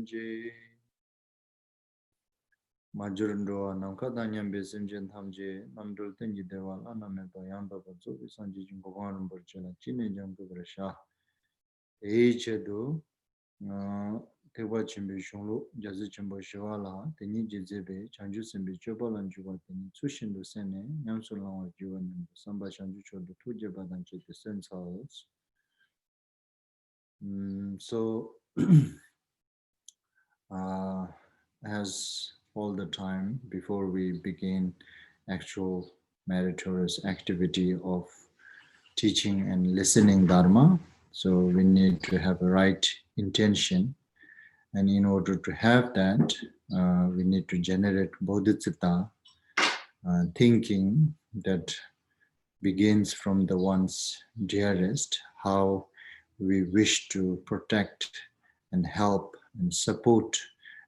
Namje Majurando Namkadanyam Besimjan Tamje Namdul Tenji Deval Anameta Yamba Bazo Sanji Jingovan Burchela Chine Jangu Bresha Echedu Tewa Chimbi Shunlu Jazi Chimbo Shivala Teni Jizebe Chanju Simbi Chobalan Juba Teni Sushindu Sene Nyamsulang Juan Samba Chanju Chodu Tujabadan Chit the Sense House. So as all the time before we begin actual meritorious activity of teaching and listening Dharma, so we need to have a right intention, and in order to have that, we need to generate bodhicitta thinking that begins from the one's dearest, how we wish to protect and help and support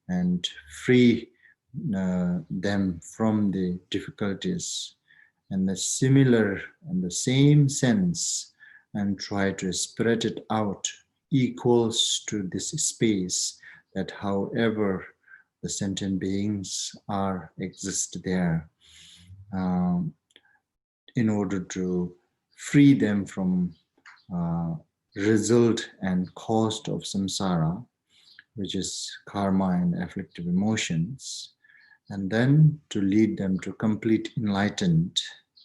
and free them from the difficulties, and the similar and the same sense, and try to spread it out equals to this space, that however the sentient beings are exist there, in order to free them from result and cost of samsara, which is karma and afflictive emotions, and then to lead them to complete enlightenment,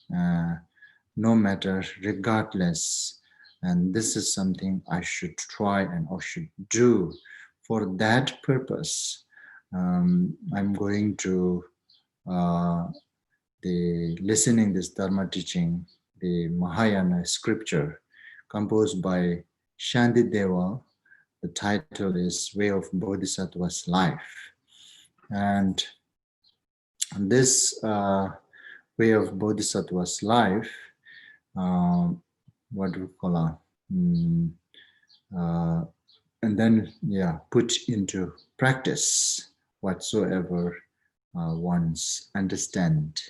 no matter, regardless. And this is something I should try and I should do. For that purpose, I'm going to listening this Dharma teaching, the Mahayana scripture composed by Shantideva. The title is Way of Bodhisattva's Life. And this way of Bodhisattva's life, what do we call and then, put into practice whatsoever one's understand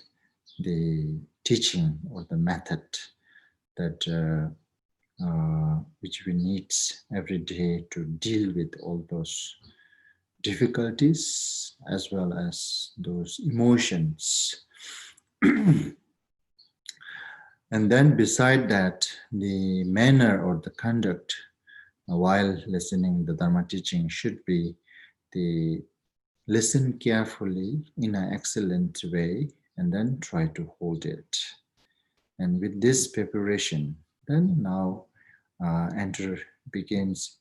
the teaching or the method that which we need every day to deal with all those difficulties as well as those emotions. And then beside that, the manner or the conduct while listening the Dharma teaching should be the listen carefully in an excellent way and then try to hold it. And with this preparation, then now begins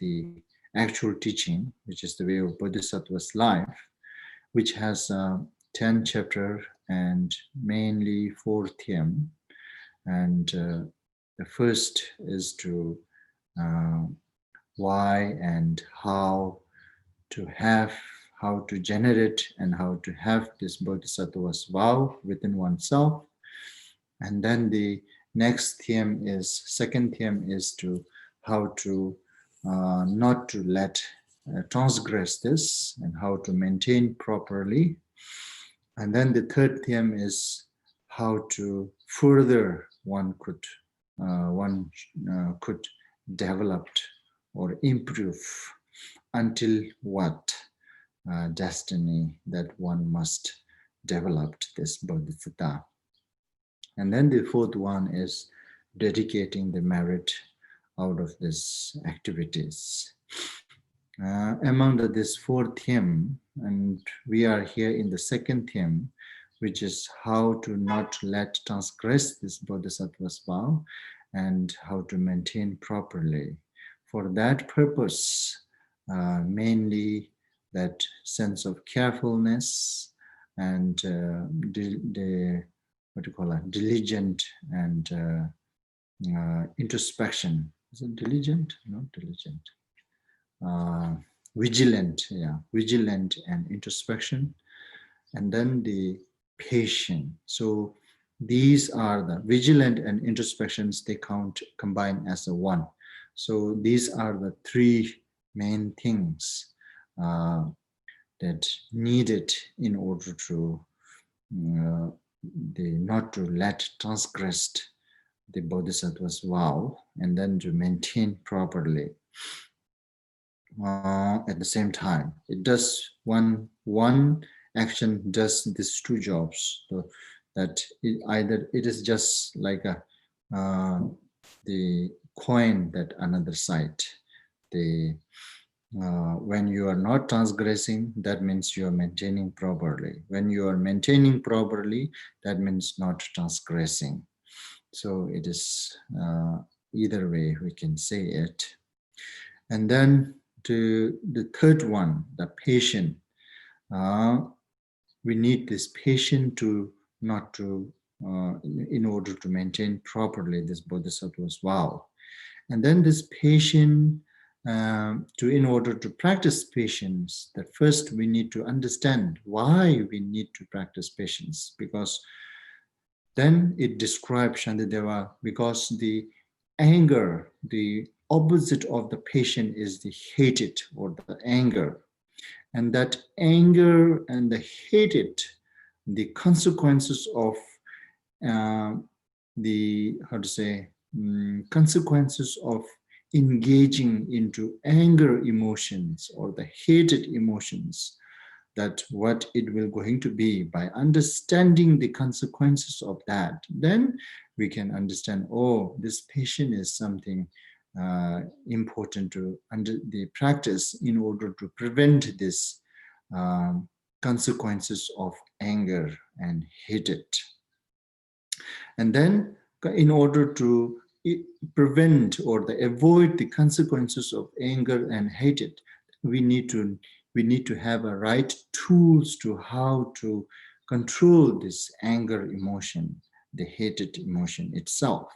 the actual teaching, which is the way of Bodhisattva's life, which has 10 chapters and mainly 4 themes. And the first is to why and how to generate and how to have this Bodhisattva's vow within oneself. And then the second theme is to how to not to let transgress this and how to maintain properly. And then the third theme is how to further one could develop or improve until what destiny that one must develop this bodhicitta. And then the fourth one is dedicating the merit out of these activities. Among this fourth theme, and we are here in the second theme, which is how to not let transgress this bodhisattva's vow and how to maintain properly. For that purpose, mainly that sense of carefulness and diligent and introspection. Is it diligent? Not diligent. Vigilant and introspection, and then the patient. So these are the vigilant and introspections, they combine as a one. So these are the 3 main things that needed in order to not to let transgress the bodhisattva's vow and then to maintain properly. at the same time. It does one action does these two jobs. So that either it is just like a the coin that another side. The when you are not transgressing, that means you are maintaining properly. When you are maintaining properly, that means not transgressing. So it is either way we can say it. And then the third one, the patient. We need this patient to not to in order to maintain properly this bodhisattva's vow. And then this patient, to in order to practice patience, that first we need to understand why we need to practice patience, because then it describes Shantideva, because the anger, the opposite of the patient is the hated or the anger. And that anger and the hated, the consequences of the, how to say, consequences of engaging into anger emotions or the hated emotions, that what it will going to be. By understanding the consequences of that, then we can understand, oh, this patient is something important to under the practice in order to prevent this consequences of anger and hatred. And then in order to prevent or avoid the consequences of anger and hatred, we need to have a right tools to how to control this anger emotion, the hated emotion itself.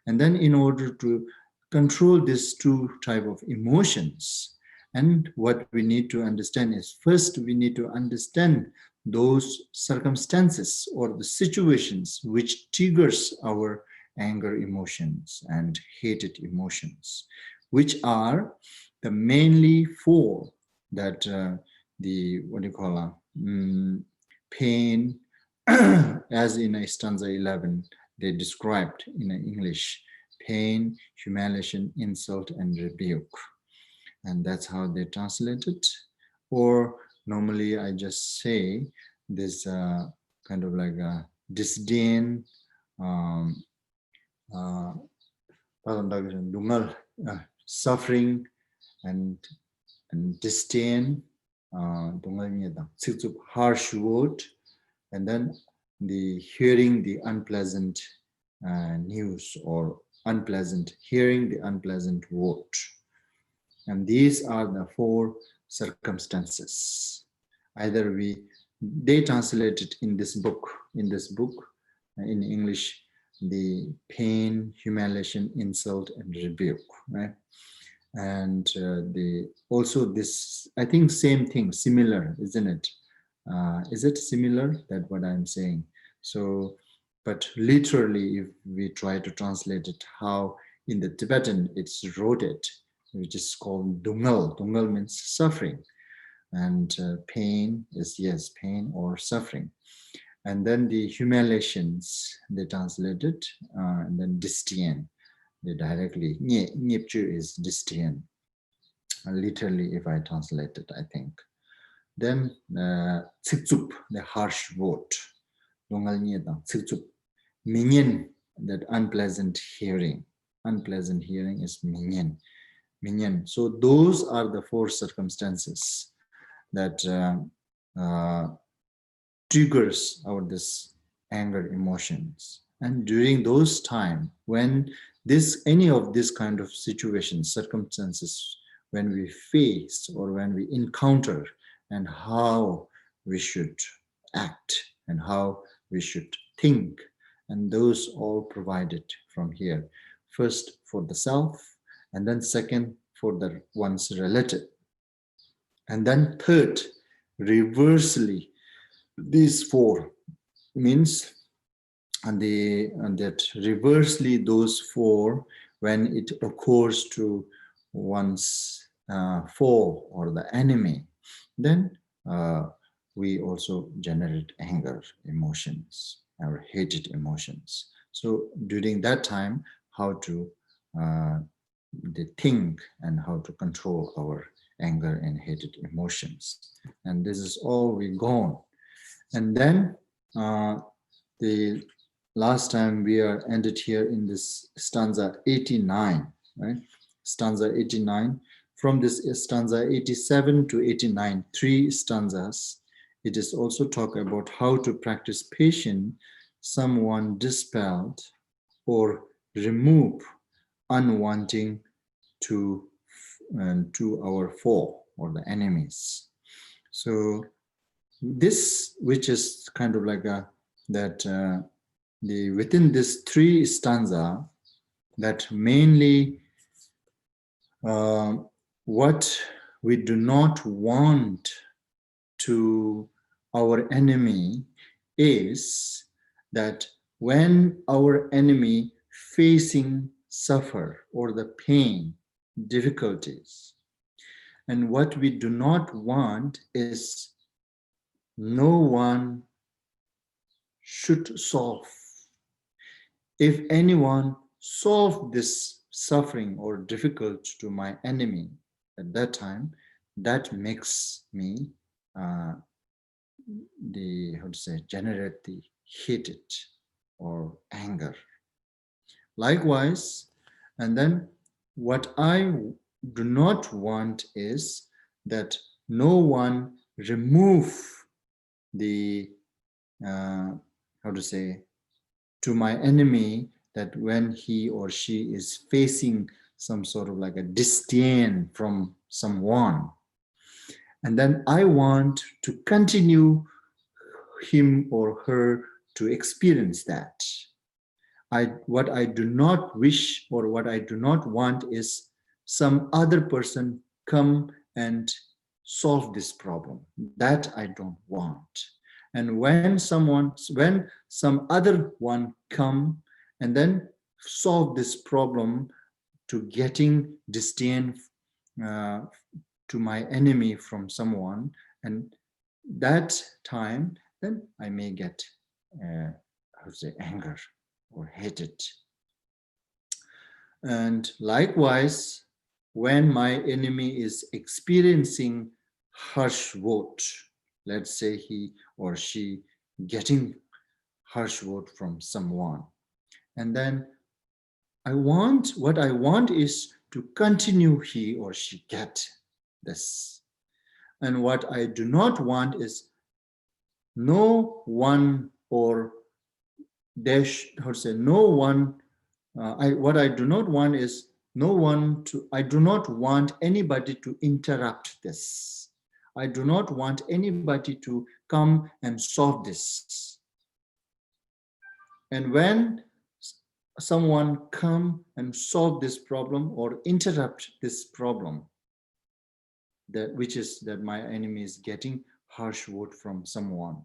And then in order to control these two type of emotions, and what we need to understand is, first we need to understand those circumstances or the situations which triggers our anger emotions and hated emotions, which are the mainly four, that the, what do you call pain, as in stanza 11 they described in English: pain, humiliation, insult, and rebuke. And that's how they translate it. Or normally I just say this kind of like a disdain, suffering, and disdain, harsh word, and then the hearing the unpleasant news, or unpleasant, hearing the unpleasant word. And these are the four circumstances. Either they translate it in this book, in English, the pain, humiliation, insult, and rebuke, right? And also this, I think same thing, similar, isn't it? Is it similar, that what I'm saying? So, but literally, if we try to translate it, how in the Tibetan it's wrote, which is called dungal. Dungal means suffering, and pain is, yes, pain or suffering. And then the humiliations, they translate it, and then disdain, they directly, nyepchu is disdain, literally if I translate it, I think. Then tsikzup, the harsh word, dungal nyedang, tsikzup, minyan, that unpleasant hearing. Unpleasant hearing is minyan. Minyan. So those are the four circumstances that triggers our this anger emotions. And during those time, when any of this kind of situations, circumstances, when we face or when we encounter, and how we should act and how we should think, and those all provided from here. First for the self, and then second for the one's relative, and then third, reversely, these four means, and that reversely those four, when it occurs to one's foe or the enemy, then we also generate anger emotions, our hated emotions. So during that time, how to think and how to control our anger and hatred emotions. And this is all we gone. And then the last time we are ended here in this stanza 89, right? Stanza 89. From this stanza 87 to 89, 3 stanzas, it is also talk about how to practice patience, someone dispelled or remove unwanting to our foe or the enemies. So this, which is kind of like within this 3 stanza, that mainly what we do not want to our enemy is that when our enemy facing suffer or the pain, difficulties, and what we do not want is no one should solve. If anyone solve this suffering or difficult to my enemy at that time, that makes me generate the hatred or anger. Likewise, and then what I do not want is that no one remove the to my enemy, that when he or she is facing some sort of like a disdain from someone, and then I want to continue him or her to experience that. What I do not wish or what I do not want is some other person come and solve this problem. That I don't want. And when some other one come and then solve this problem to getting disdain to my enemy from someone, and that time, then I may get anger or hatred. And likewise, when my enemy is experiencing harsh word, let's say he or she getting harsh word from someone, and then what I want is to continue he or she get this. And what I do not want is no one or what I do not want is I do not want anybody to interrupt this. I do not want anybody to come and solve this. And when someone come and solve this problem or interrupt this problem, which is that my enemy is getting harsh word from someone,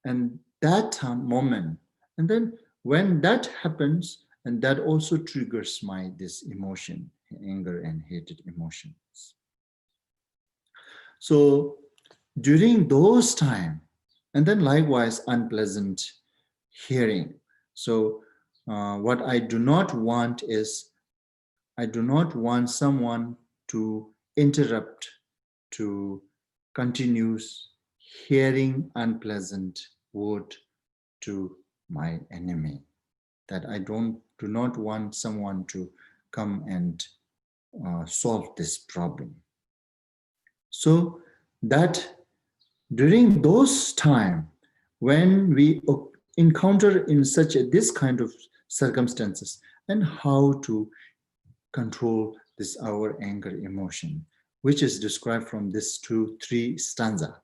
and that moment, and then when that happens, and that also triggers this emotion, anger and hatred emotions. So during those time, and then likewise unpleasant hearing. So what I do not want is, I do not want someone to interrupt, to continue hearing unpleasant word to my enemy. That I do not want someone to come and solve this problem. So that during those time, when we encounter in this kind of circumstances, and how to control this our anger emotion, which is described from this 3 stanza.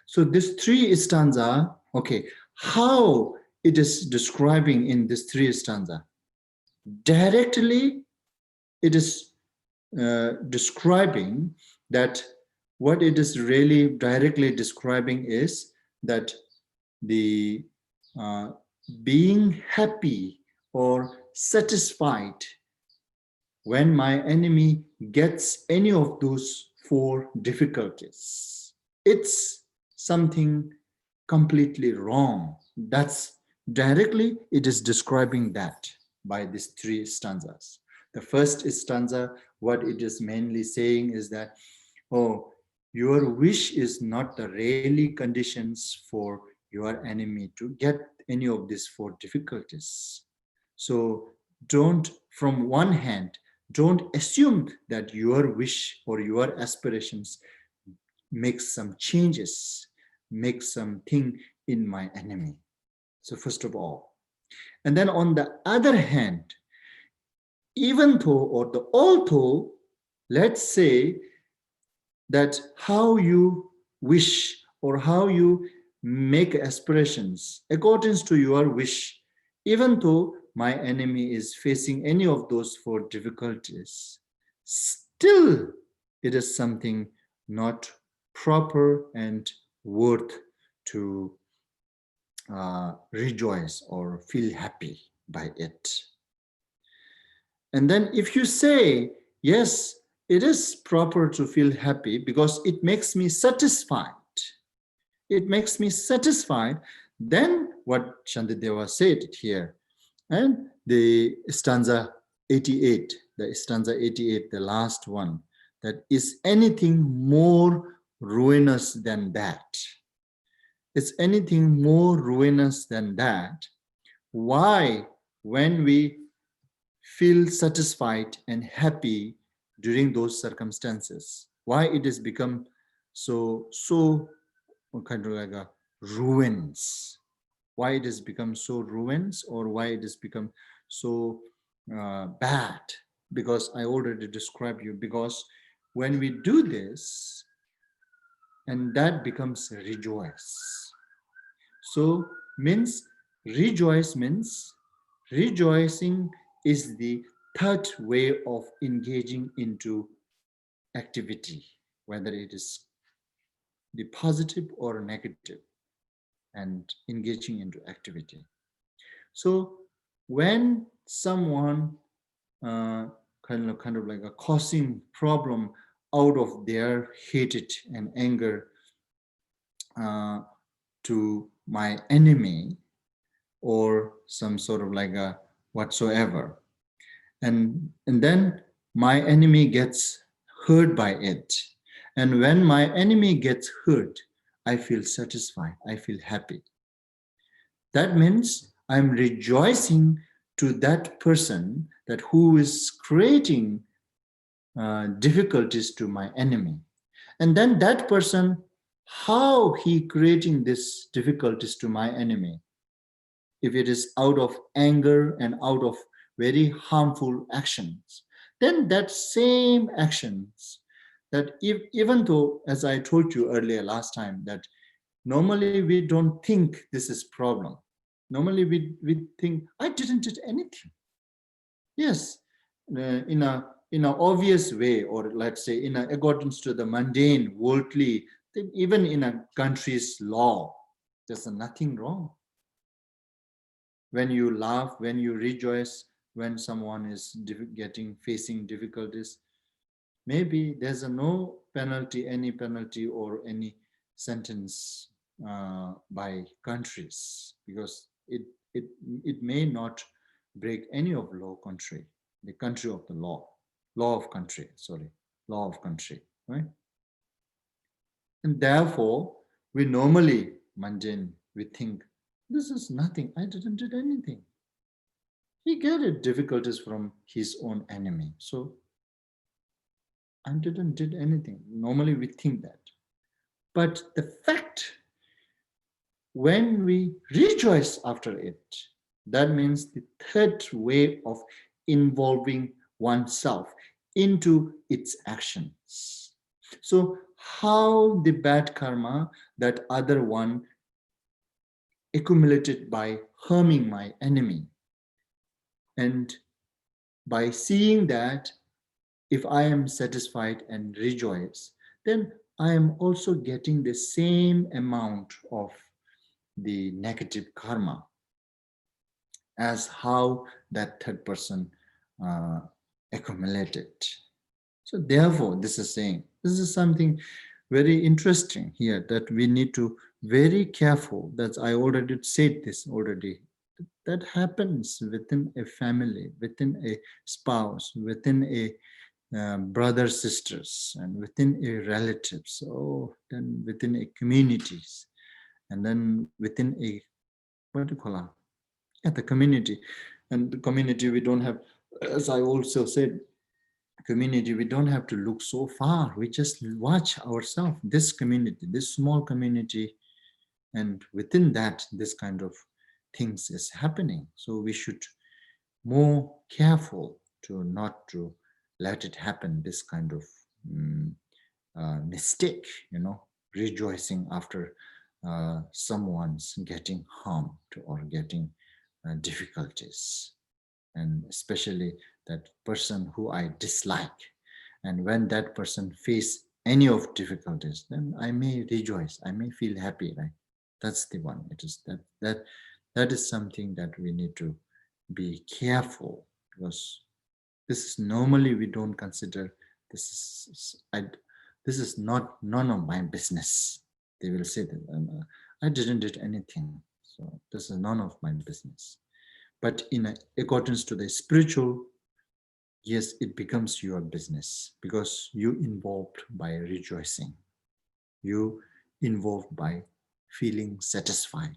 So this 3 stanza, okay, how it is describing in this 3 stanza? Directly, it is describing that what it is really directly describing is that the being happy or satisfied when my enemy gets any of those 4 difficulties. It's something completely wrong. That's directly, it is describing that by these 3 stanzas. The first stanza, what it is mainly saying is that, oh, your wish is not the really conditions for your enemy to get any of these four difficulties. So don't, from one hand, don't assume that your wish or your aspirations make some changes, make something in my enemy. So first of all, and then on the other hand, even though, or the although, let's say that how you wish or how you make aspirations according to your wish, even though my enemy is facing any of those four difficulties, still it is something not proper and worth to rejoice or feel happy by it. And then if you say, yes, it is proper to feel happy because it makes me satisfied, it makes me satisfied, then what Shantideva said here, and the stanza 88, the last one, that is anything more ruinous than that. Is anything more ruinous than that? Why, when we feel satisfied and happy during those circumstances, why it has become so kind of like a ruins? Why it has become so ruins, or why it has become so bad? Because I already described you, because when we do this, and that becomes rejoice. So means rejoicing is the third way of engaging into activity, whether it is the positive or negative, and engaging into activity. So when someone kind of like a causing problem out of their hatred and anger to my enemy, or some sort of like a whatsoever, and then my enemy gets hurt by it, and when my enemy gets hurt, I feel satisfied, I feel happy. That means I'm rejoicing to that person that who is creating difficulties to my enemy. And then that person, how he creating these difficulties to my enemy, if it is out of anger and out of very harmful actions, then that same actions, that if, even though, as I told you earlier last time, that normally we don't think this is problem. Normally we think, I didn't do anything. Yes, in a obvious way, or let's say in accordance to the mundane, worldly, even in a country's law, there's nothing wrong. When you laugh, when you rejoice, when someone is facing difficulties, maybe there's no penalty, any penalty or any sentence by countries, because it may not break any of law country, the country of the law of country, right? And therefore, we normally, mundane, we think, this is nothing, I didn't do anything. He get difficulties from his own enemy, so I didn't do anything. Normally we think that. But the fact, when we rejoice after it, that means the third way of involving oneself into its actions. So how the bad karma that other one accumulated by harming my enemy, and by seeing that if I am satisfied and rejoice, then I am also getting the same amount of the negative karma as how that third person accumulated. So therefore, this is saying, this is something very interesting here, that we need to very careful. That I already said this already. That happens within a family, within a spouse, within a brothers, sisters, and within a relatives, then within a communities, and then within a, what do you call it? Yeah, the community. And the community, we don't have, as I also said, community, we don't have to look so far. We just watch ourselves, this community, this small community, and within that, this kind of things is happening. So we should more careful to not to let it happen, this kind of mistake, rejoicing after someone's getting harmed or getting difficulties, and especially that person who I dislike. And when that person face any of difficulties, then I may rejoice, I may feel happy, right? That's the one. It is that is something that we need to be careful, because this is normally we don't consider this is not none of my business. They will say that I didn't do anything, so this is none of my business. But in accordance to the spiritual, yes, it becomes your business, because you involved by rejoicing, you involved by feeling satisfied.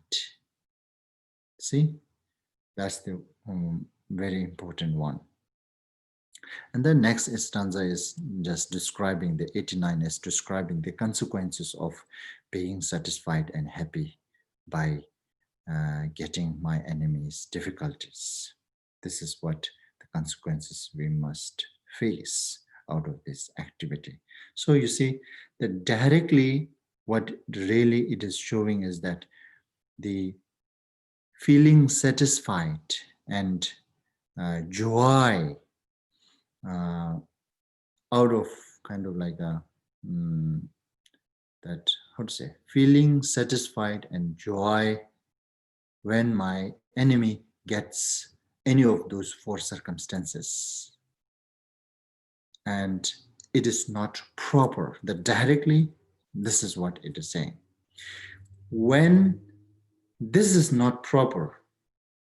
See, that's the very important one. And the next stanza is just describing, the 89 is describing the consequences of being satisfied and happy by getting my enemy's difficulties. This is what the consequences we must face out of this activity. So you see that directly what really it is showing is that the feeling satisfied and joy out of kind of like a that, how to say, feeling satisfied and joy when my enemy gets any of those four circumstances, and it is not proper. That directly, this is what it is saying. When this is not proper,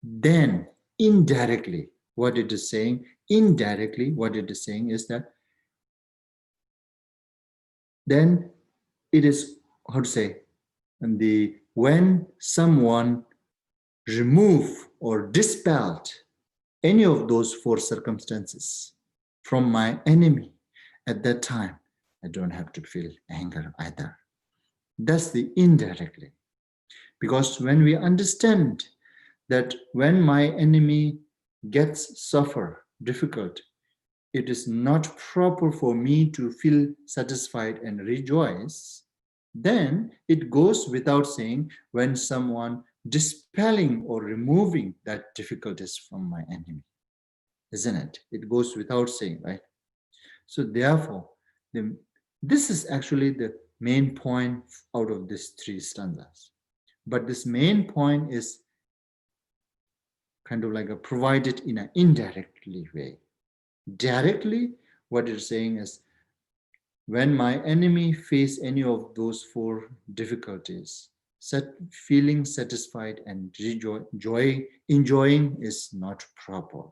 then indirectly what it is saying, is that then it is, how to say, and when someone remove or dispelled any of those four circumstances from my enemy, at that time I don't have to feel anger either. That's the indirectly. Because when we understand that when my enemy gets suffer difficult, it is not proper for me to feel satisfied and rejoice, then it goes without saying when someone dispelling or removing that difficulties from my enemy, isn't it? It goes without saying, right? So therefore, this is actually the main point out of these three stanzas. But this main point is kind of like provided in an indirectly way. Directly, what it's saying is, when my enemy face any of those four difficulties, feeling satisfied and enjoying is not proper.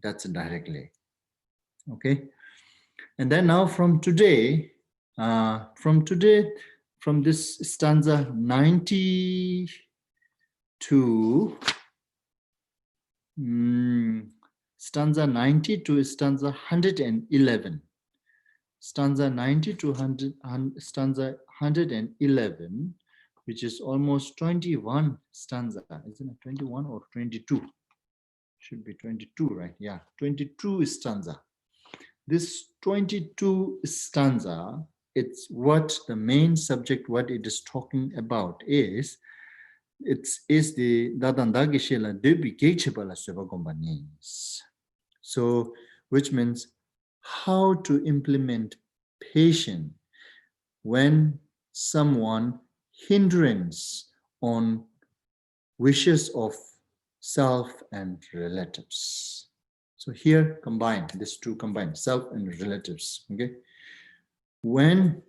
That's directly. Okay. And then now from today, from this stanza 90 to stanza 90 to stanza 111. Stanza 90 to stanza 111, which is almost 21 stanza, isn't it? 21 or 22? Should be 22, right? Yeah, 22 stanza. This 22 stanza, it's what the main subject, what it is talking about is, is the dadandagishela debi gechebala sebagombanis. So, which means how to implement patience when someone hindrance on wishes of self and relatives. So here combine, these two combined, self and relatives, okay? When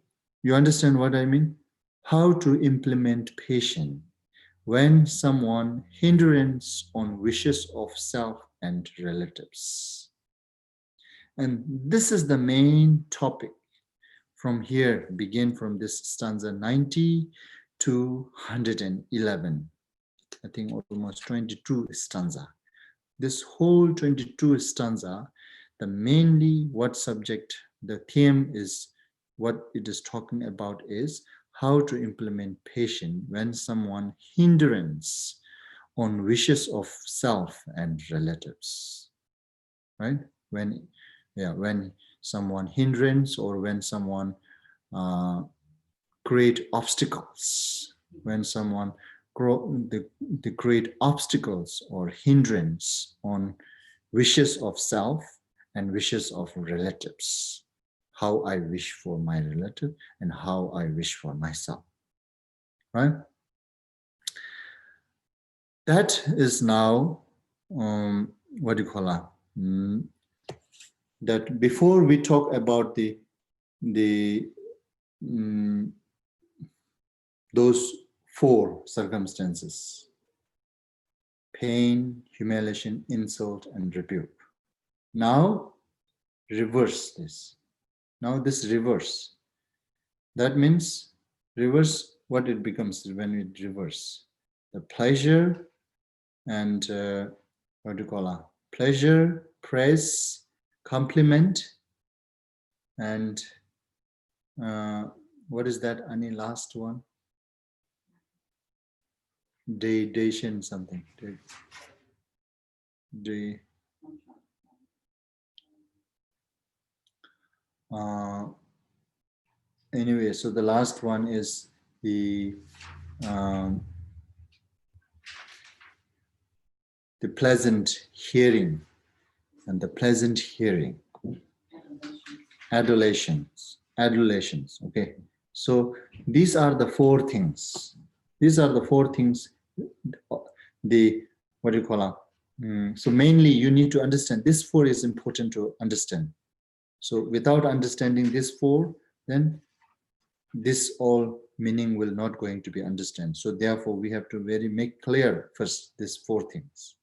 you understand what I mean, how to implement patience when someone hindrance on wishes of self and relatives. And this is the main topic. From here, begin from this stanza 90 to 111. I think almost 22 stanza. This whole 22 stanza, the mainly what subject, the theme is, what it is talking about is how to implement patience when someone hindrance on wishes of self and relatives, right? When someone hindrance, or when someone create obstacles, when someone they create obstacles or hindrance on wishes of self and wishes of relatives. How I wish for my relative and how I wish for myself, right? That is now, what do you call it? That before we talk about those four circumstances: pain, humiliation, insult, and rebuke. Now reverse this. Now this reverse. That means reverse, what it becomes when it reverse. The pleasure and what do you call it? Pleasure, praise, compliment, and what is that? Any last one? Dation something. Anyway, so the last one is the pleasant hearing, and the pleasant hearing. Adulations. Okay, so these are the four things. These are the four things. The, what do you call it? So mainly you need to understand this four is important to understand. So without understanding this four, then this all meaning will not going to be understood. So therefore we have to very make clear first these four things,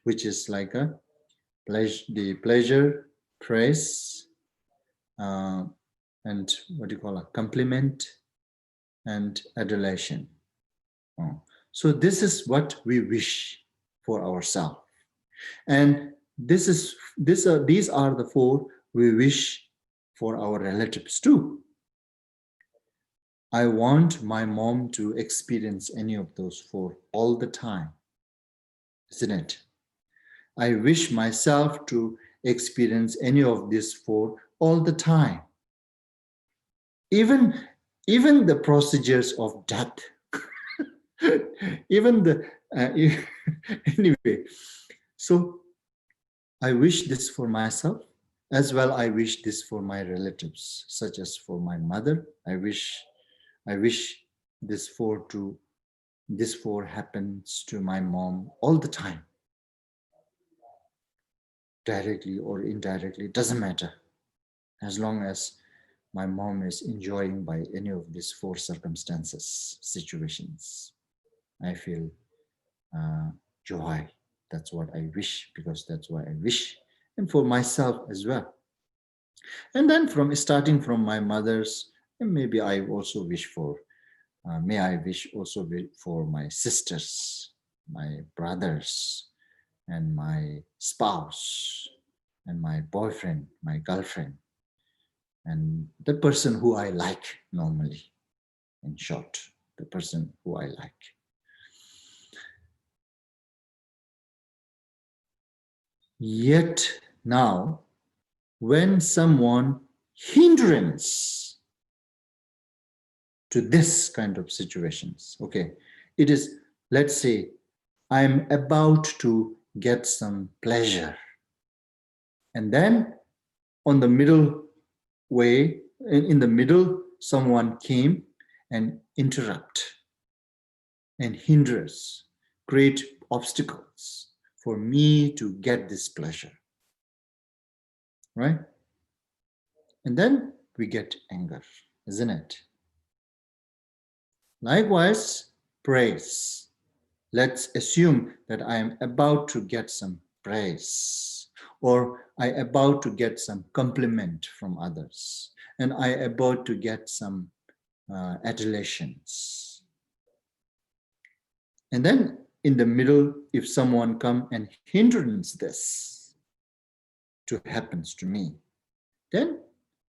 which is like a pleasure, praise, and what do you call it? Compliment and adulation. So this is what we wish for ourselves, and these are the four we wish for our relatives too. I want my mom to experience any of those four all the time, isn't it? I wish myself to experience any of these four all the time. Even the procedures of death, even the anyway. So I wish this for myself, as well I wish this for my relatives, such as for my mother. I wish this four happens to my mom all the time, directly or indirectly, doesn't matter, as long as my mom is enjoying by any of these four circumstances, situations. I feel joy. That's what I wish, because that's what I wish, and for myself as well. And then starting from my mother's, and maybe I also wish for, may I wish also for my sisters, my brothers, and my spouse, and my boyfriend, my girlfriend, and the person who I like normally. In short, the person who I like. Yet now, when someone hindrance to this kind of situations, okay, it is, let's say, I'm about to get some pleasure, and then on the middle way, in the middle, someone came and interrupt and hinders, create obstacles for me to get this pleasure, right? And then we get anger, isn't it? Likewise, praise. Let's assume that I am about to get some praise, or I about to get some compliment from others, and I about to get some adulations. And then in the middle, if someone come and hindrance this to happens to me, then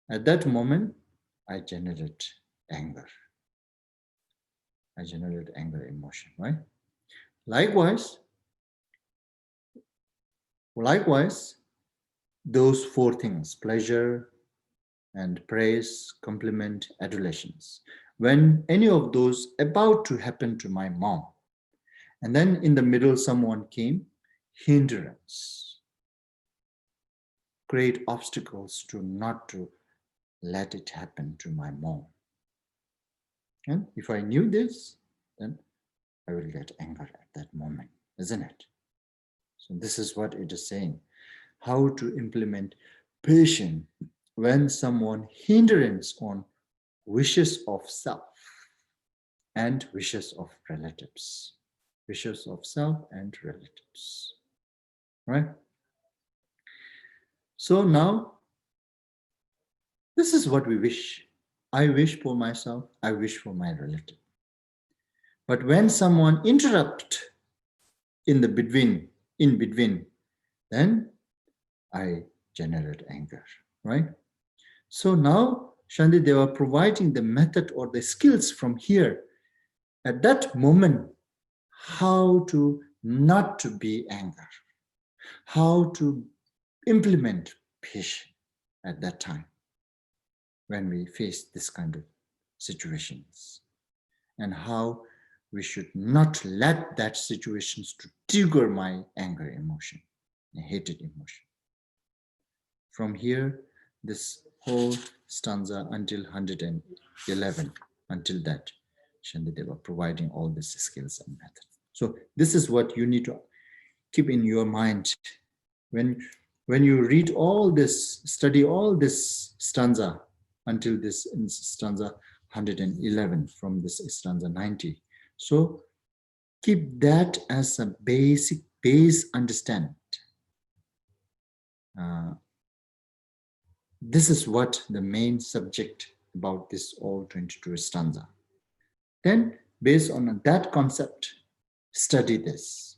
at that moment, I generate anger. I generate anger emotion, right? Likewise, those four things, pleasure and praise, compliment, adulations. When any of those about to happen to my mom, and then in the middle someone came, hindrance, create obstacles to not to let it happen to my mom. And if I knew this, then I will get anger at that moment, isn't it? So this is what it is saying. How to implement patience when someone hindrance on wishes of self and wishes of relatives. Wishes of self and relatives. Right? So now, this is what we wish. I wish for myself, I wish for my relative. But when someone interrupt in between, then I generate anger, right? So now, Shanti, they were providing the method or the skills from here. At that moment, how to not to be angry, how to implement patience at that time when we face this kind of situations, and how we should not let that situations to trigger my anger emotion, a hated emotion. From here, this whole stanza until 111, until that, Shandideva providing all these skills and methods. So this is what you need to keep in your mind when you read all this, study all this stanza until this stanza 111 from this stanza 90. So keep that as a base understand. This is what the main subject about this all 22 stanza. Then based on that concept, study this.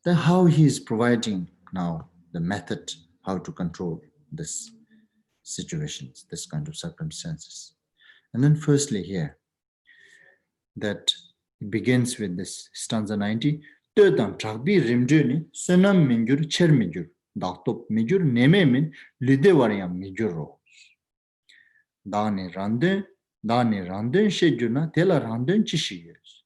Then how he is providing now the method how to control this situations, this kind of circumstances. And then firstly here, that it begins with this stanza 90. Tödam chakbi rimjuni sunam minjur cher minjur daktop minjur neme min lide varayam minjur ro. Dane randun shejuna tela randun chishiyos.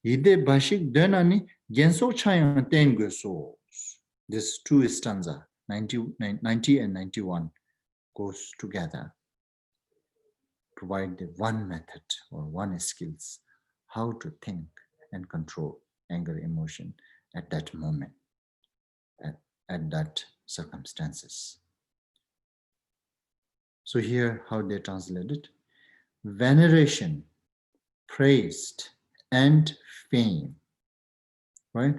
Ide bashik dönani genso chayan tengosos. This two stanza 90 and 91 goes together. Provide the one method or one skills how to think and control anger emotion at that moment, at that circumstances. So here how they translate it: veneration, praised, and fame. Right?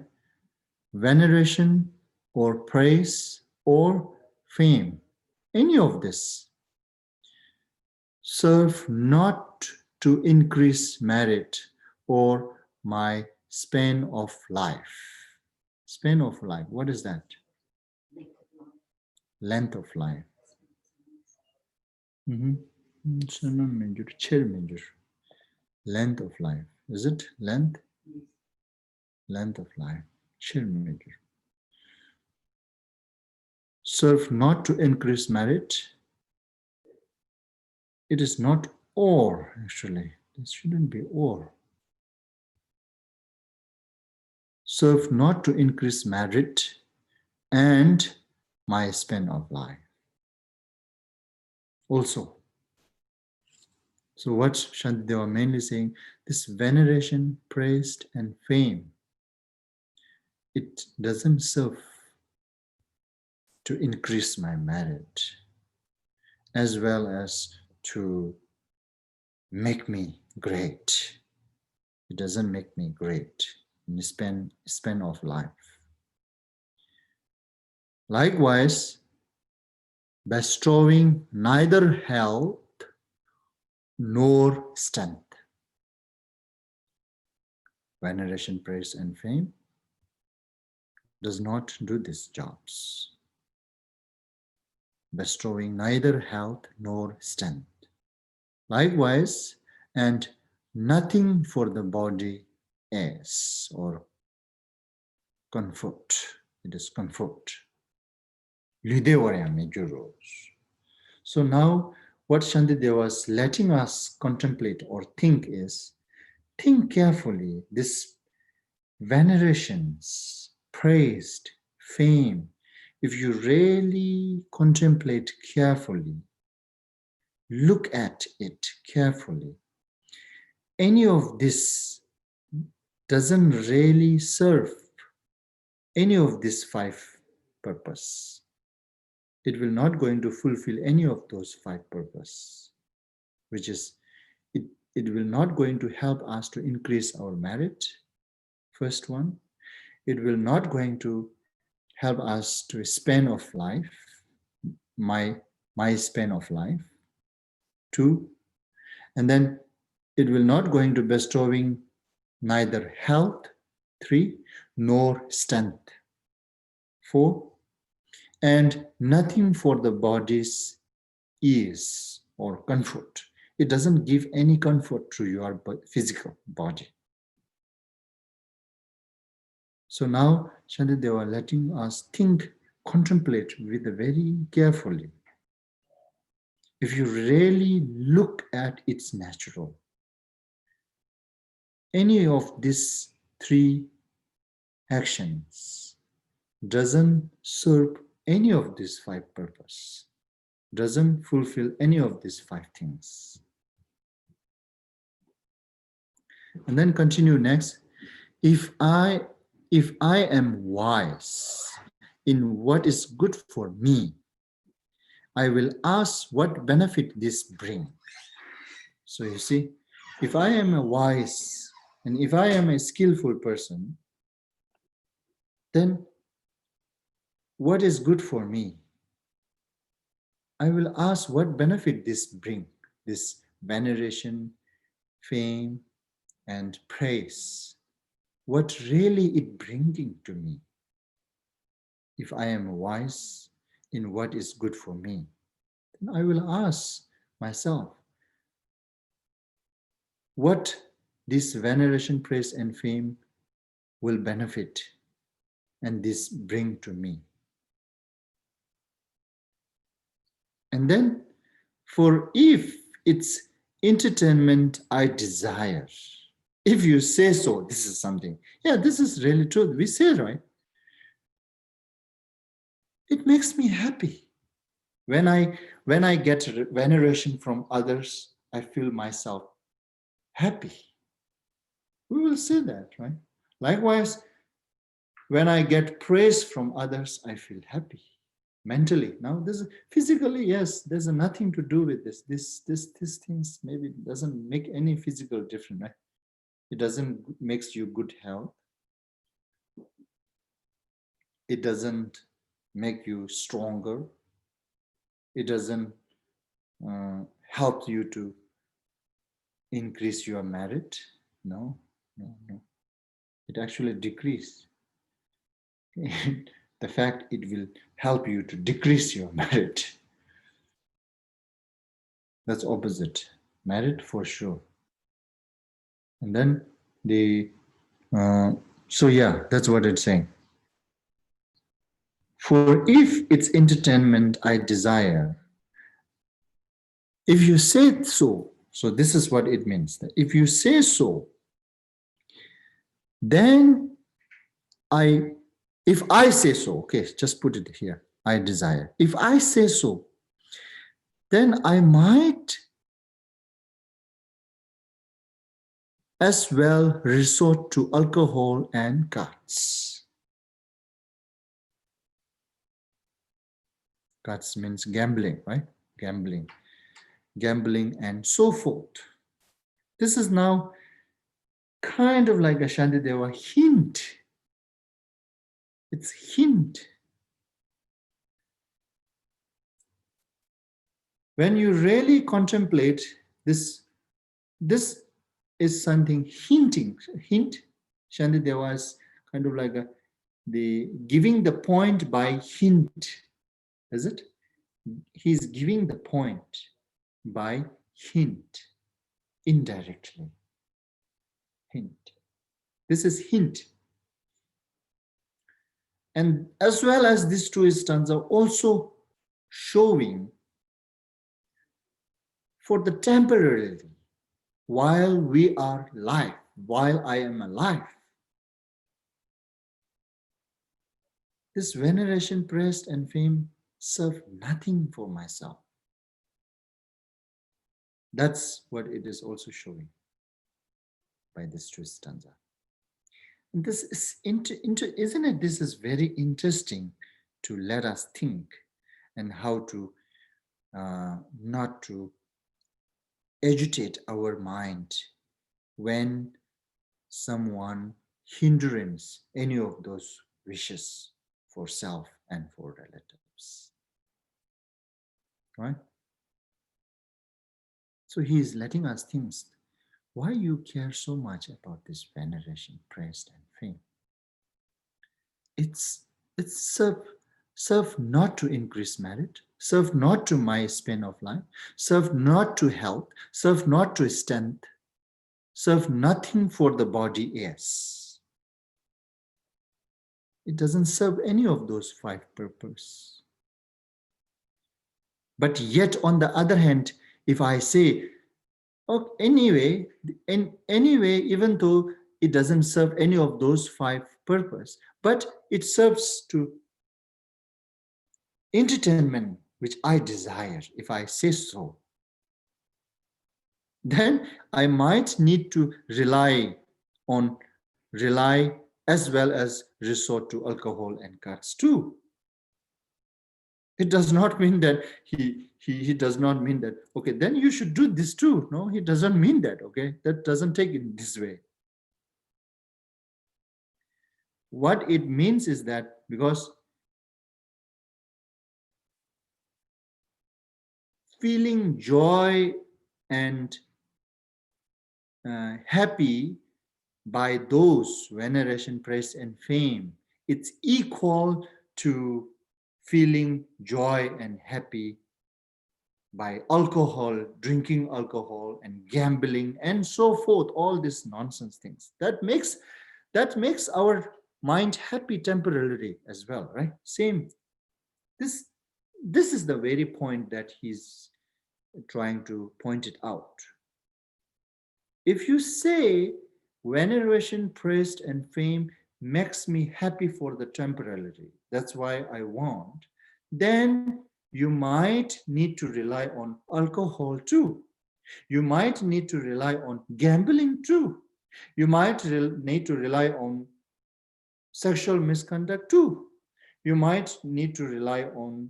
Veneration or praise or fame, any of this serve not to increase merit or my span of life. Span of life, what is that? Length of life. Length of life. Is it length? Length of life. Serve not to increase merit. It is not or, actually. This shouldn't be or. Serve not to increase merit and my span of life. Also, so what Shantideva mainly saying, this veneration, praise, and fame, it doesn't serve to increase my merit as well as to make me great. It doesn't make me great in the span of life. Likewise, bestowing neither health nor strength. Veneration, praise, and fame does not do these jobs. Bestowing neither health nor strength. Likewise, and nothing for the body is, or comfort. It is comfort. So now what Shantideva was letting us contemplate or think is, think carefully, this venerations, praised, fame, if you really contemplate carefully, look at it carefully, any of this doesn't really serve any of these five purposes. It will not going to fulfill any of those five purposes, which is, it will not going to help us to increase our merit, first one. It will not going to help us to span of life, my span of life, two. And then it will not going to bestowing neither health, three, nor strength, four, and nothing for the body's ease or comfort. It doesn't give any comfort to your physical body. So now Shantideva letting us think, contemplate with very carefully. If you really look at its natural, any of these three actions doesn't serve any of these five purposes, doesn't fulfill any of these five things. And then continue next. If I am wise in what is good for me, I will ask what benefit this bring. So you see, if I am a wise and if I am a skillful person, then what is good for me? I will ask what benefit this bring, this veneration, fame, and praise. What really it bringing to me? If I am wise in what is good for me, then I will ask myself, what this veneration, praise, and fame will benefit and this bring to me. And then, for if it's entertainment I desire, if you say so, this is something, yeah, this is really true, we say, right? It makes me happy. When I get veneration from others, I feel myself happy. We will say that, right? Likewise, when I get praise from others, I feel happy mentally. Now, this is physically, yes, there's nothing to do with this. These things maybe doesn't make any physical difference, right? It doesn't makes you good health. It doesn't make you stronger. It doesn't help you to increase your merit. No. It actually decreases. The fact it will help you to decrease your merit. That's opposite. Merit for sure. And then so yeah, that's what it's saying. For if it's entertainment I desire, if you say so, so this is what it means. If you say so, then if I say so, okay, just put it here, I desire. If I say so, then I might as well resort to alcohol and cards. Cards means gambling, right? Gambling and so forth. This is now kind of like a Shantideva hint. It's hint. When you really contemplate this, this is something hint. Shantideva is kind of like the giving the point by hint, is it? He's giving the point by hint, indirectly. Hint. This is hint. And as well as these two stanzas also showing for the temporarily, while we are alive, while I am alive, this veneration, praise, and fame serve nothing for myself. That's what it is also showing by this two stanza. And this is isn't it? This is very interesting to let us think and how to not to agitate our mind when someone hindrance any of those wishes for self and for relatives. Right? So he is letting us think, why you care so much about this veneration, praise, and fame? It's serve not to increase merit, serve not to my span of life, serve not to health, serve not to strength, serve nothing for the body, yes. It doesn't serve any of those five purposes. But yet, on the other hand, if I say, oh, anyway, even though it doesn't serve any of those five purposes, but it serves to entertainment, which I desire, if I say so, then I might need to rely as well as resort to alcohol and cards too. It does not mean that he does not mean that, okay, then you should do this too. No, he doesn't mean that, okay? That doesn't take it this way. What it means is that because feeling joy and happy by those veneration, praise, and fame, it's equal to feeling joy and happy by alcohol, drinking alcohol, and gambling, and so forth, all these nonsense things. That makes our mind happy temporarily as well, right? Same. This is the very point that he's trying to point it out. If you say veneration, praise, and fame makes me happy for the temporarily, that's why I want, then you might need to rely on alcohol too. You might need to rely on gambling too. You might need to rely on sexual misconduct too. You might need to rely on,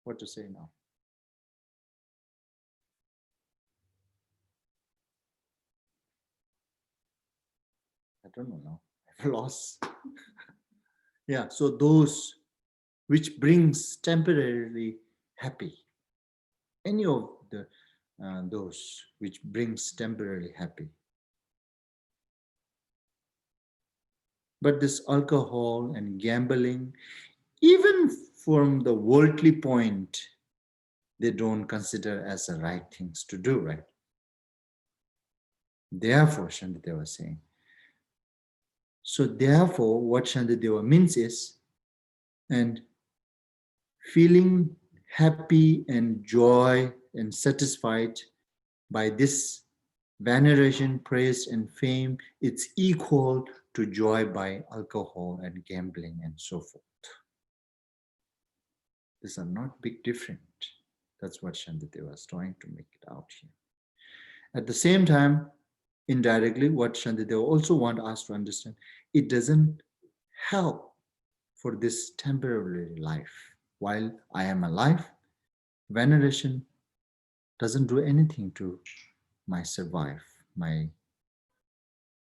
what to say now? I don't know now. I've lost. Yeah, so those which brings temporarily happy. Any of the those which brings temporarily happy. But this alcohol and gambling, even from the worldly point, they don't consider as the right things to do, right? Therefore, Shantideva was saying. So therefore, what Shantideva means is, and feeling happy and joy and satisfied by this veneration, praise, and fame, it's equal to joy by alcohol and gambling and so forth. These are not big different. That's what Shantideva was trying to make it out here. At the same time, indirectly, what Shantideva also want us to understand, it doesn't help for this temporary life. While I am alive, veneration doesn't do anything to my survive. My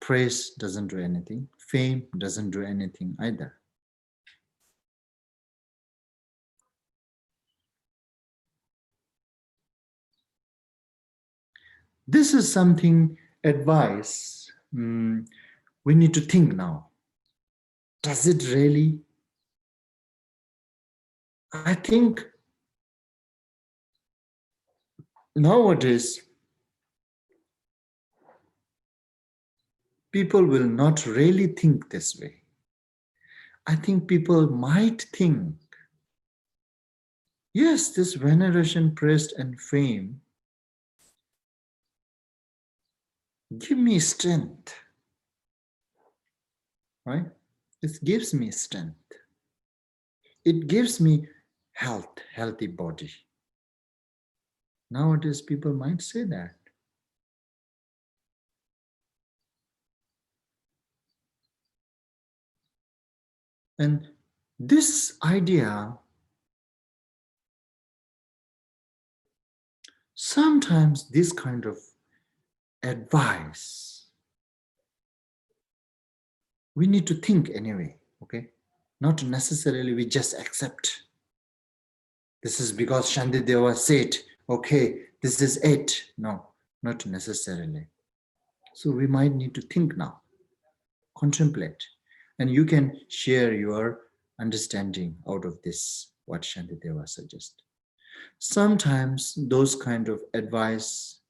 praise doesn't do anything. Fame doesn't do anything either. This is something, advice, we need to think now. Does it really? I think nowadays people will not really think this way. I think people might think, yes, this veneration, praise, and fame give me strength, right? It gives me strength. It gives me health, healthy body. Nowadays, people might say that. And this idea, sometimes this kind of advice, we need to think anyway, okay? Not necessarily we just accept. This is because Shantideva said, okay, this is it. No, not necessarily. So we might need to think now, contemplate, and you can share your understanding out of this, what Shantideva suggests. Sometimes those kind of advice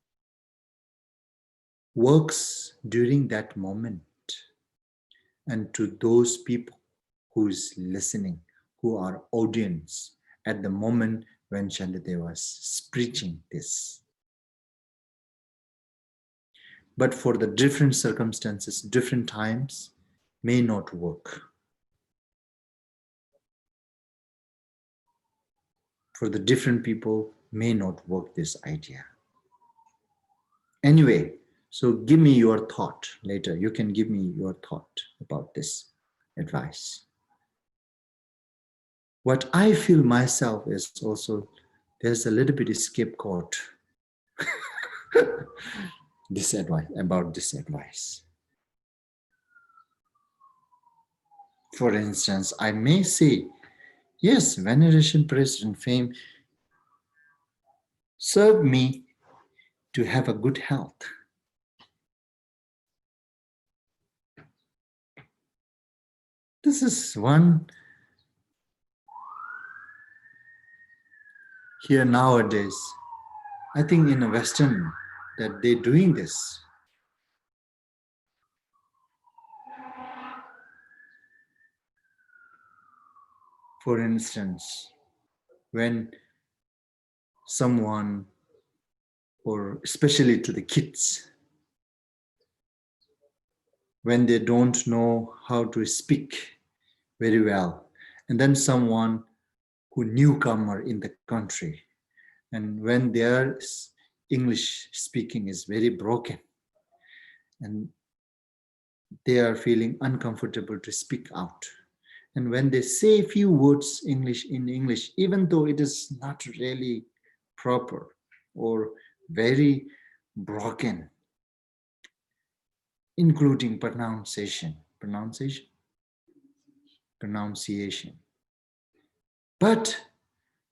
works during that moment, and to those people who's listening, who are audience at the moment when Shantideva was preaching this. But for the different circumstances, different times, may not work. For the different people, may not work this idea. Anyway, so give me your thought later. You can give me your thought about this advice. What I feel myself is also, there's a little bit of scapegoat this advice, about this advice. For instance, I may say, yes, veneration, praise, and fame serve me to have a good health. This is one here nowadays. I think in a Western that they're doing this. For instance, when someone, or especially to the kids, when they don't know how to speak very well, and then someone who newcomer in the country, and when their English speaking is very broken, and they are feeling uncomfortable to speak out. And when they say a few words in English, even though it is not really proper or very broken, including pronunciation. But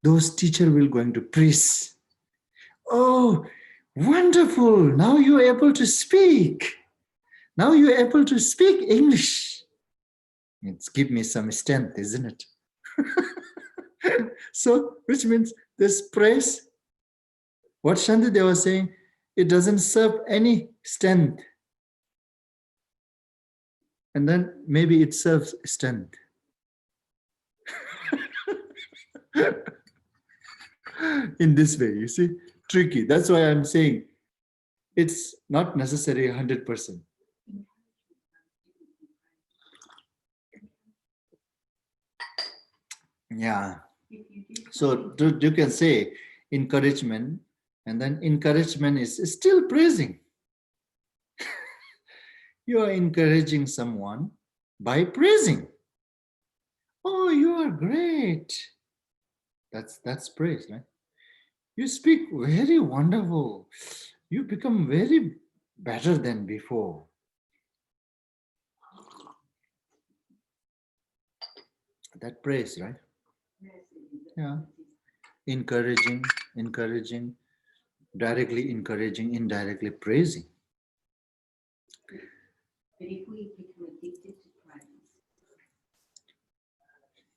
those teacher will going to praise. Oh, wonderful! Now you're able to speak. Now you're able to speak English. It's give me some strength, isn't it? So, which means this praise, what Shantideva was saying, it doesn't serve any strength. And then maybe it serves strength. In this way, you see, tricky. That's why I'm saying it's not necessary 100%. Yeah. So you can say encouragement, and then encouragement is still praising. You are encouraging someone by praising. Oh, you are great. That's praise, right? You speak very wonderful. You become very better than before. That praise, right? Yeah. Encouraging. directly encouraging, indirectly praising. But if we become addicted to praise,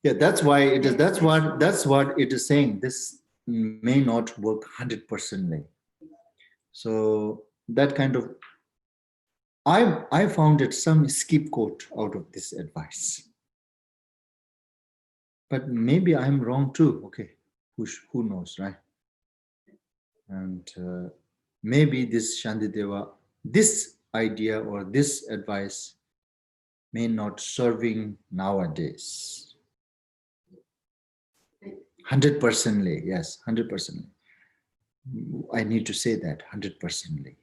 yeah, that's why it is. That's what it is saying. This may not work 100%. So that kind of, I found it some scapegoat out of this advice. But maybe I'm wrong too. Okay, who knows, right? And maybe this Shantideva, this idea or this advice may not serving nowadays. 100%, yes, 100%. I need to say that 100%.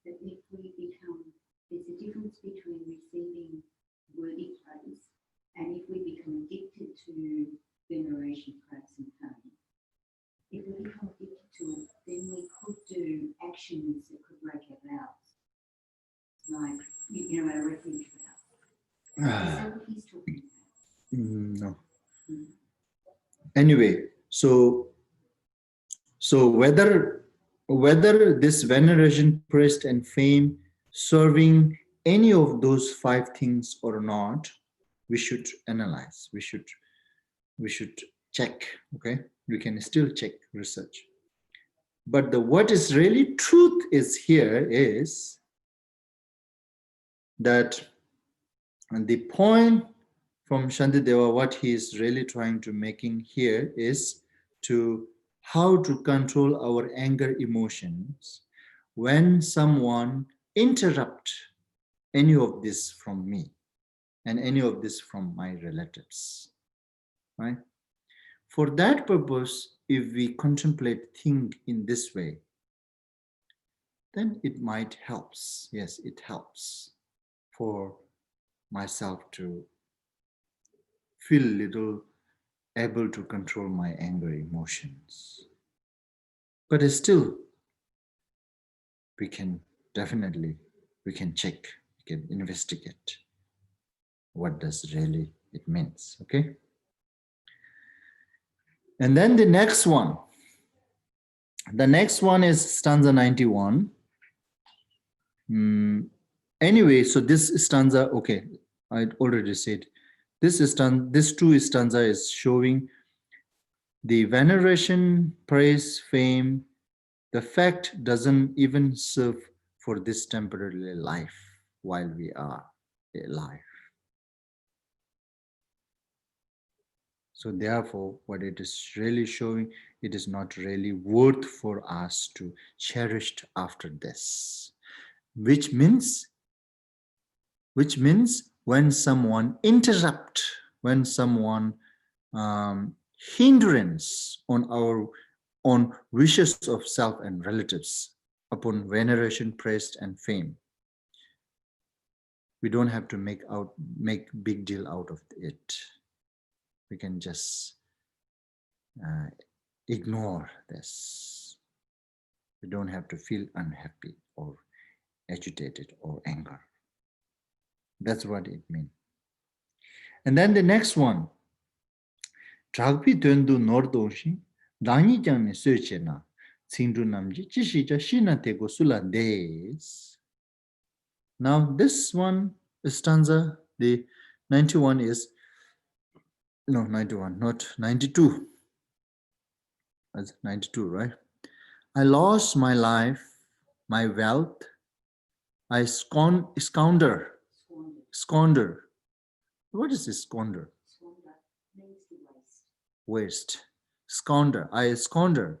that if we become, there's a difference between receiving worthy praise and if we become addicted to veneration, praise and pain. If we become addicted to it, then we could do actions that could break our vows. Like, our refuge vow. Is that what he's talking about? No. Anyway, so whether this veneration, praise and fame serving any of those 5 things or not, we should analyze. We should check. Okay, we can still check, research. But what is really truth is here is that, and the point from Shantideva, what he is really trying to making here is to how to control our anger emotions when someone interrupt any of this from me and any of this from my relatives, right? For that purpose, if we contemplate, think in this way, then it might helps. Yes, it helps for myself to feel little able to control my anger emotions. But still, we can definitely, we can check, we can investigate what does really it means, okay? And then the next one is stanza 91. Anyway, so this stanza, okay, I already said, this two stanza is showing the veneration, praise, fame. The fact doesn't even serve for this temporary life while we are alive. So therefore, what it is really showing, it is not really worth for us to cherish after this. Which means when someone interrupt, when someone hindrance on our own wishes of self and relatives upon veneration, praise and fame, we don't have to make big deal out of it. We can just ignore this. We don't have to feel unhappy or agitated or anger. That's what it means. And then the next one, Dragpi Tundu Nordoshi, Dani Jang Suchena, Tsindu Namji, Chishija Shina Tego Sula Days. Now this one, stanza, the 91 is, no, 91, not 92. That's 92, right? I lost my life, my wealth, I squander. What is this squander? Squander means to waste. Waste. Squander. I squander.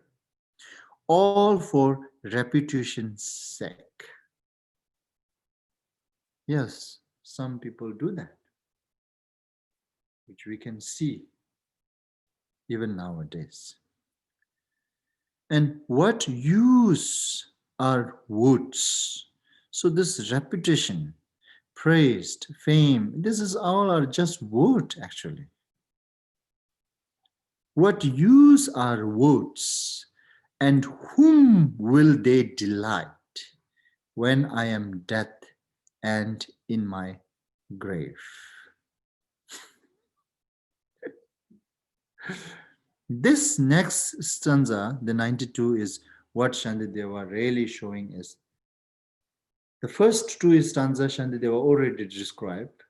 All for reputation's sake. Yes, some people do that, which we can see even nowadays. And what use are words? So this reputation, praised, fame, this is all are just words actually. What use are words, and whom will they delight when I am dead and in my grave? This next stanza, the 92, is what Shantideva really showing is the first two stanzas Shantideva already described.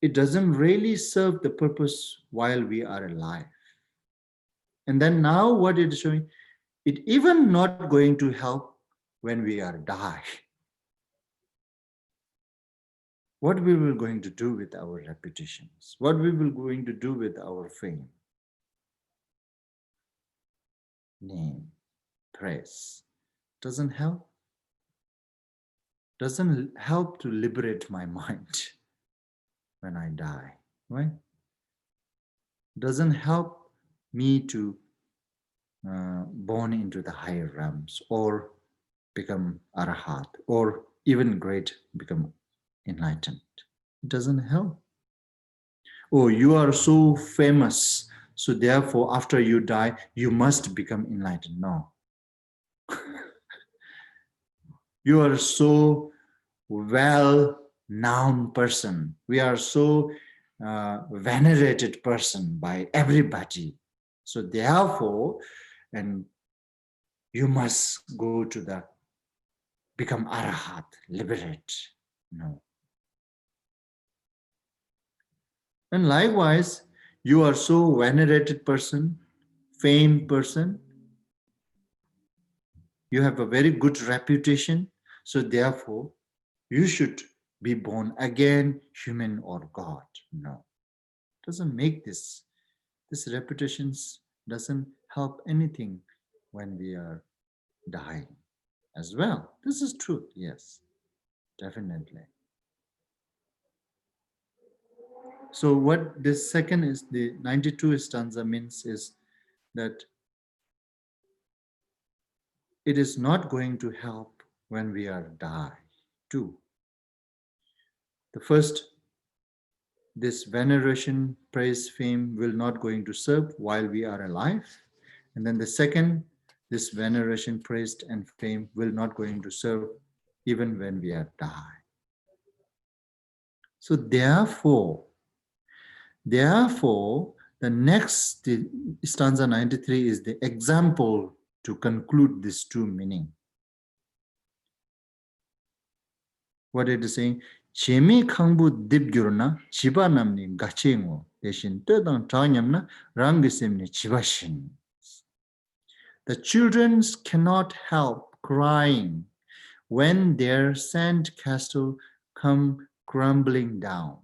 It doesn't really serve the purpose while we are alive. And then now what it is showing, it even not going to help when we are die. What we will going to do with our reputations? What we will going to do with our fame? Name, praise. Doesn't help. Doesn't help to liberate my mind when I die, right? Doesn't help me to born into the higher realms or become arahat or even great, become enlightened. It doesn't help. Oh, you are so famous, so therefore after you die, you must become enlightened. No. You are so well-known person. We are so venerated person by everybody. So therefore, and you must go to the become arahat, liberate. No. And likewise, you are so venerated person, famed person. You have a very good reputation. So therefore, you should be born again, human or God. No. Doesn't make this. This reputations doesn't help anything when we are dying as well. This is truth, yes, definitely. So what this second is, the 92 stanza means is that it is not going to help when we are die too. The first, this veneration, praise, fame will not going to serve while we are alive. And then the second, this veneration, praise and fame will not going to serve even when we are die. So therefore, the next stanza 93 is the example to conclude these two meaning. What it is saying, Chemi Kangbu Dibgyurna, Chiba Namni Gachengo, Deshin Tedang Tanyamna, Rangisimni Chibashin. The children cannot help crying when their sand castle come crumbling down.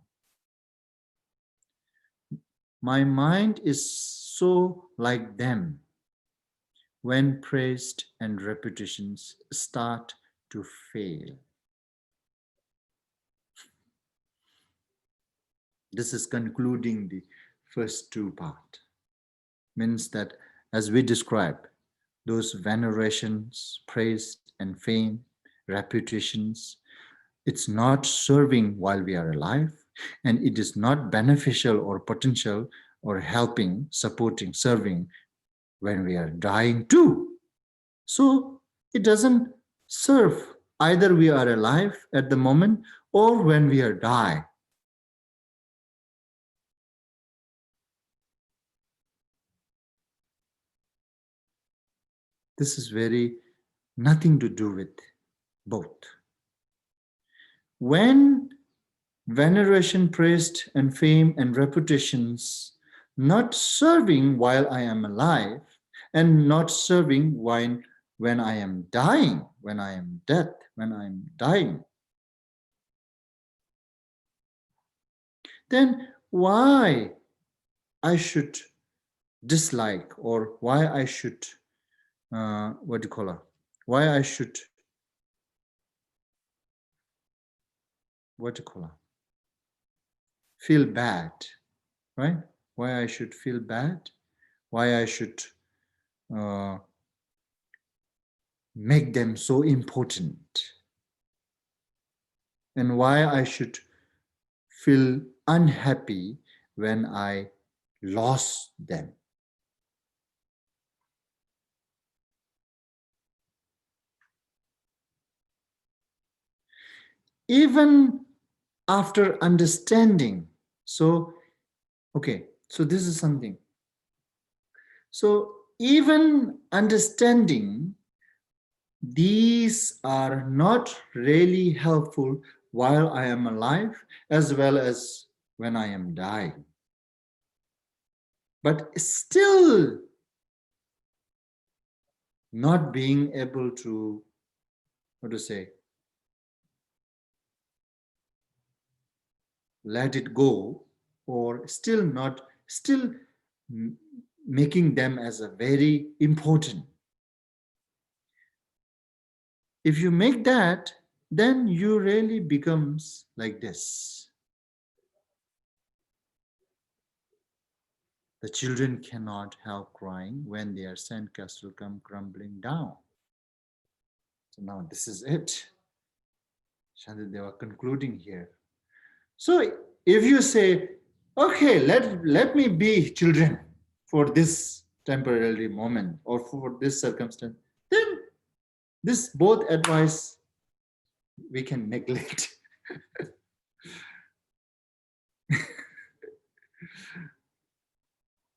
My mind is so like them when praise and reputations start to fail. This is concluding the first two part. Means that as we describe, those venerations, praise and fame, reputations, it's not serving while we are alive, and it is not beneficial or potential or helping, supporting, serving when we are dying too. So it doesn't serve either we are alive at the moment or when we are die. This is very nothing to do with both. When veneration, praise and fame and reputations not serving while I am alive and not serving when I am dying, when I am dead, when I am dying, then why I should dislike or why I should, why I should, feel bad, right? Why I should feel bad, why I should make them so important, and why I should feel unhappy when I lost them. Even after understanding, so this is something. So even understanding these are not really helpful while I am alive as well as when I am dying. But still not being able to, what to say, let it go, or still making them as a very important. If you make that, then you really becomes like this. The children cannot help crying when their sandcastle come crumbling down. So now this is it. Shantideva concluding here. So if you say, okay, let me be children for this temporary moment or for this circumstance, then this both advice we can neglect.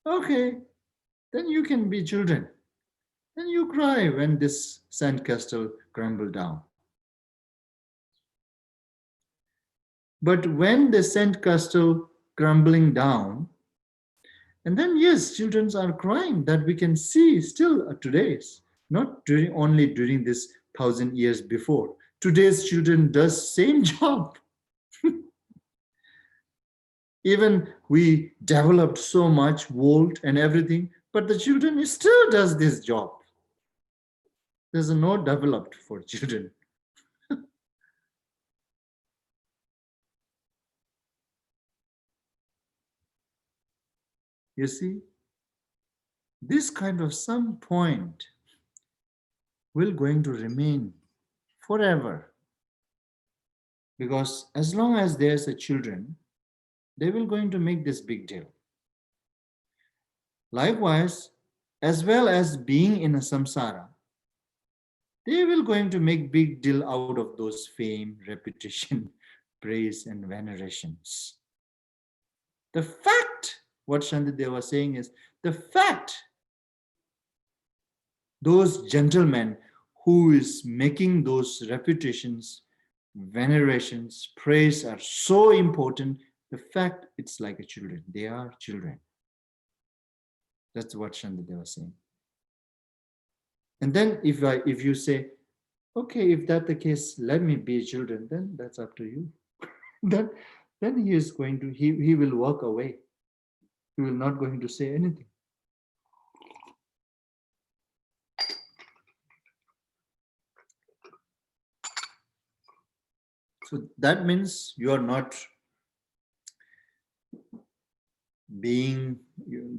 Okay, then you can be children. Then you cry when this sandcastle crumble down. But when the sandcastle crumbling down, and then yes, children are crying, that we can see still today's, not only during this 1,000 years before. Today's children does same job. Even we developed so much world and everything, but the children still does this job. There's no developed for children. You see, this kind of some point will going to remain forever. Because as long as there's a children, they will going to make this big deal. Likewise, as well as being in a samsara, they will going to make big deal out of those fame, reputation, praise and venerations. The fact, what Shantideva was saying is, the fact those gentlemen who is making those reputations, venerations, praise are so important. The fact it's like a children. They are children. That's what Shantideva was saying. And then if you say, okay, if that's the case, let me be children, then that's up to you. then he is going to, he will walk away. He will not going to say anything. So that means you are not being,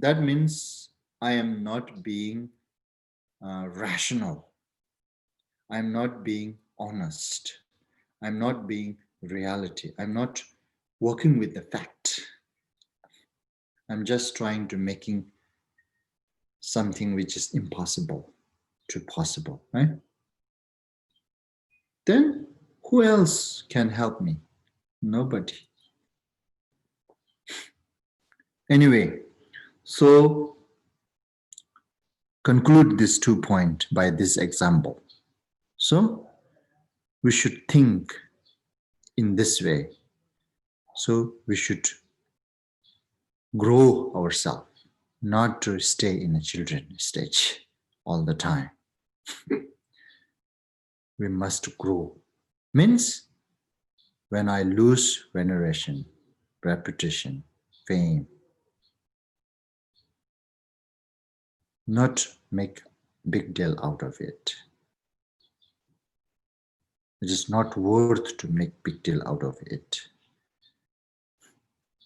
that means I am not being rational. I'm not being honest. I'm not being reality. I'm not working with the fact. I'm just trying to making something which is impossible to possible, right? Then who else can help me? Nobody. Anyway, so conclude this 2 point by this example. So we should think in this way. So we should grow ourselves, not to stay in a children stage all the time. We must grow. Means when I lose veneration, reputation, fame, not make big deal out of it. It is not worth to make big deal out of it.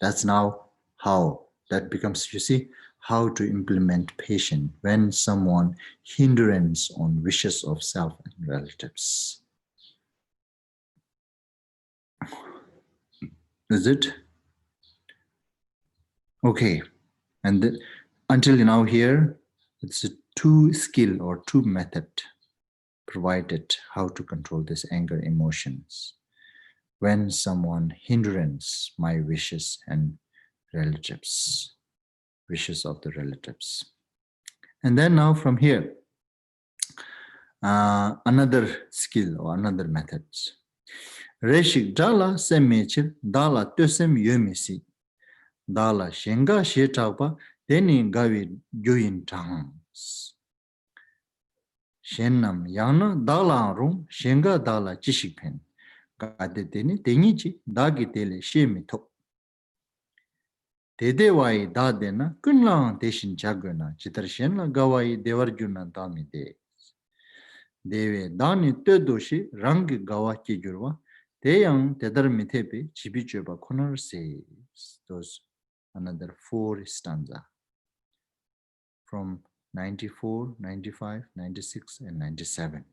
That's now how that becomes, you see, how to implement patience when someone hindrance on wishes of self and relatives. Is it? Okay. And until now here, it's a 2 skill or 2 method provided how to control this anger emotions when someone hindrance my wishes and relatives, wishes of the relatives. And then now from here, another skill or another methods. Reshik dala semechir dala tosem yomisi dala shenga shetapa deni gavi gyuin tangs. Shenam yana dala rum shenga dala chishikpen gade deni denichi dagi tele shemi tok. Dedewai dadena kunlang deshin jaguna chitar shenla gawai devargyuna damide. Deve dani tödoshi rangi gawa kijurwa deyang tedar mitepe chibichoba konar says. Those another 4 stanza from 94, 95, 96 and 97.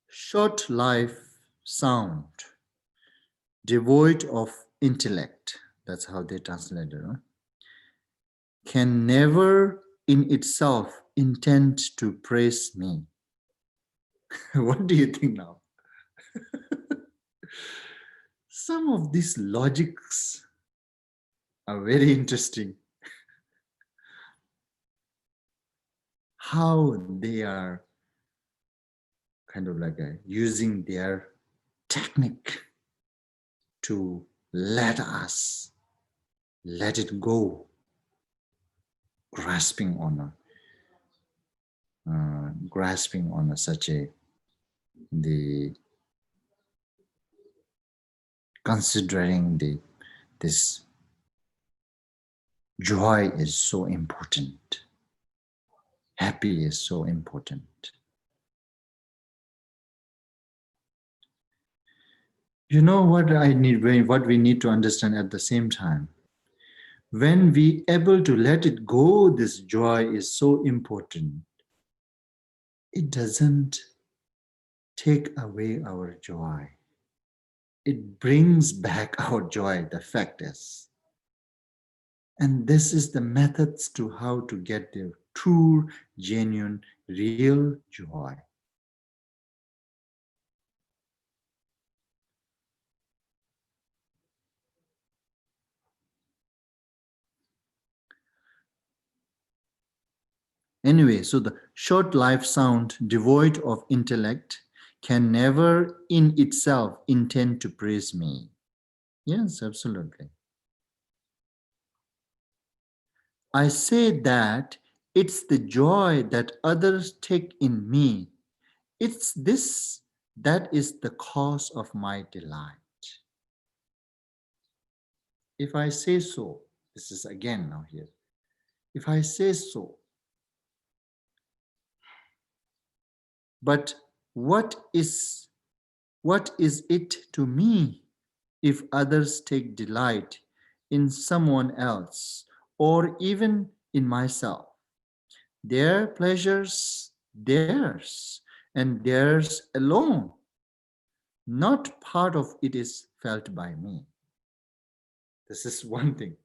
Short life sound, devoid of intellect, that's how they translate it, huh? Can never in itself intend to praise me. What do you think now? Some of these logics are very interesting. How they are kind of like using their technique to let us let it go, grasping on such a considering this joy is so important, happy is so important. You know what we need to understand at the same time. When we able to let it go, this joy is so important. It doesn't take away our joy. It brings back our joy, the fact is. And this is the methods to how to get the true, genuine, real joy. Anyway, so the short life sound, devoid of intellect, can never in itself intend to praise me. Yes, absolutely. I say that it's the joy that others take in me. It's this that is the cause of my delight. If I say so, this is again now here. If I say so, but what is it to me if others take delight in someone else or even in myself? Their pleasures, theirs, and theirs alone. Not part of it is felt by me. This is one thing.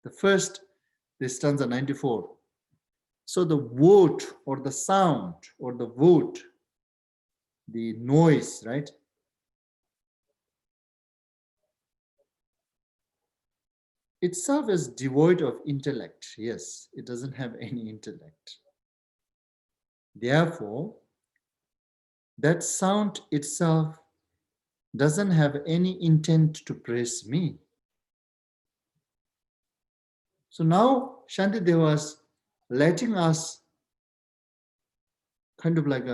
The first, this stanza 94. So the vote or the sound or the vote, the noise, right? Itself is devoid of intellect. Yes, it doesn't have any intellect. Therefore, that sound itself doesn't have any intent to praise me. So now Shantideva was letting us kind of like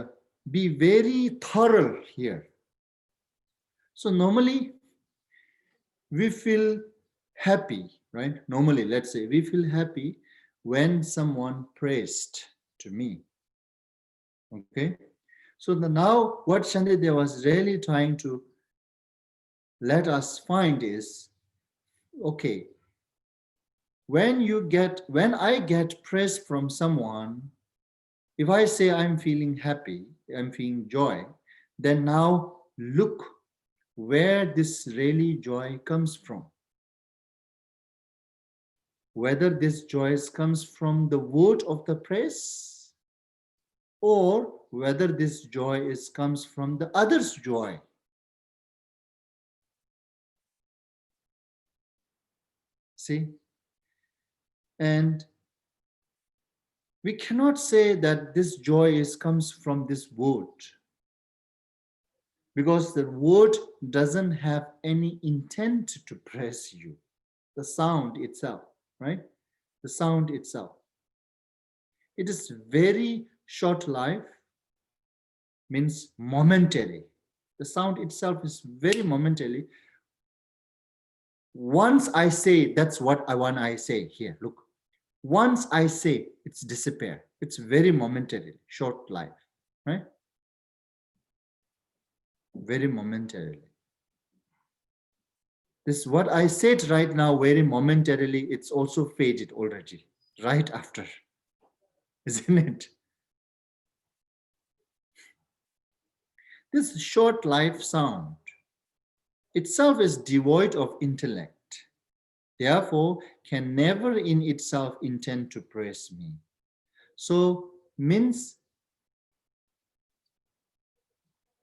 be very thorough here. So normally we feel happy, right? Normally, let's say we feel happy when someone praised to me. Okay? So now what Shantideva was really trying to let us find is, okay, when I get praise from someone, if I say I'm feeling happy, I'm feeling joy, then now look where this really joy comes from. Whether this joy comes from the word of the praise or whether this joy comes from the other's joy. See? And we cannot say that this joy comes from this word, because the word doesn't have any intent to press you. The sound itself, right? The sound itself. It is very short life, means momentary. The sound itself is very momentary. Once I say, that's what I say here, look. Once I say, it's disappear. It's very momentary, short life, right? Very momentarily. This what I said right now, very momentarily, it's also faded already, right after, isn't it? This short life sound itself is devoid of intellect, therefore can never in itself intend to praise me. So means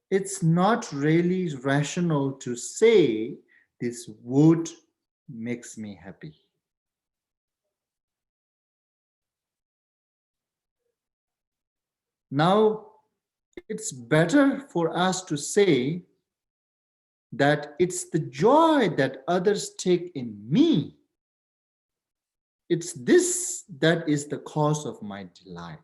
it's not really rational to say this wood makes me happy. Now, it's better for us to say that it's the joy that others take in me. It's this that is the cause of my delight.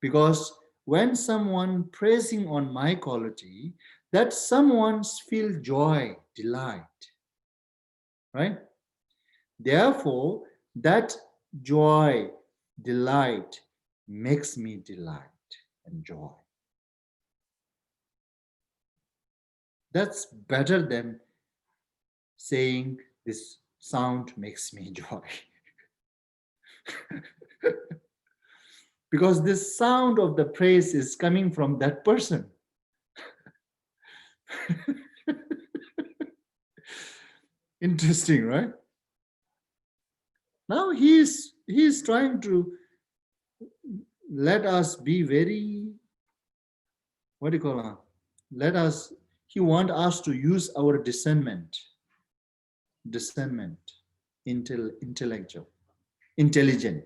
Because when someone praising on my quality, that someone feel joy, delight, right? Therefore, that joy, delight makes me delight and joy. That's better than saying this sound makes me joy. Because this sound of the praise is coming from that person. Interesting, right? Now he's trying to let us be very, what do you call it? Let us, he wants us to use our discernment, intellectual, intelligent.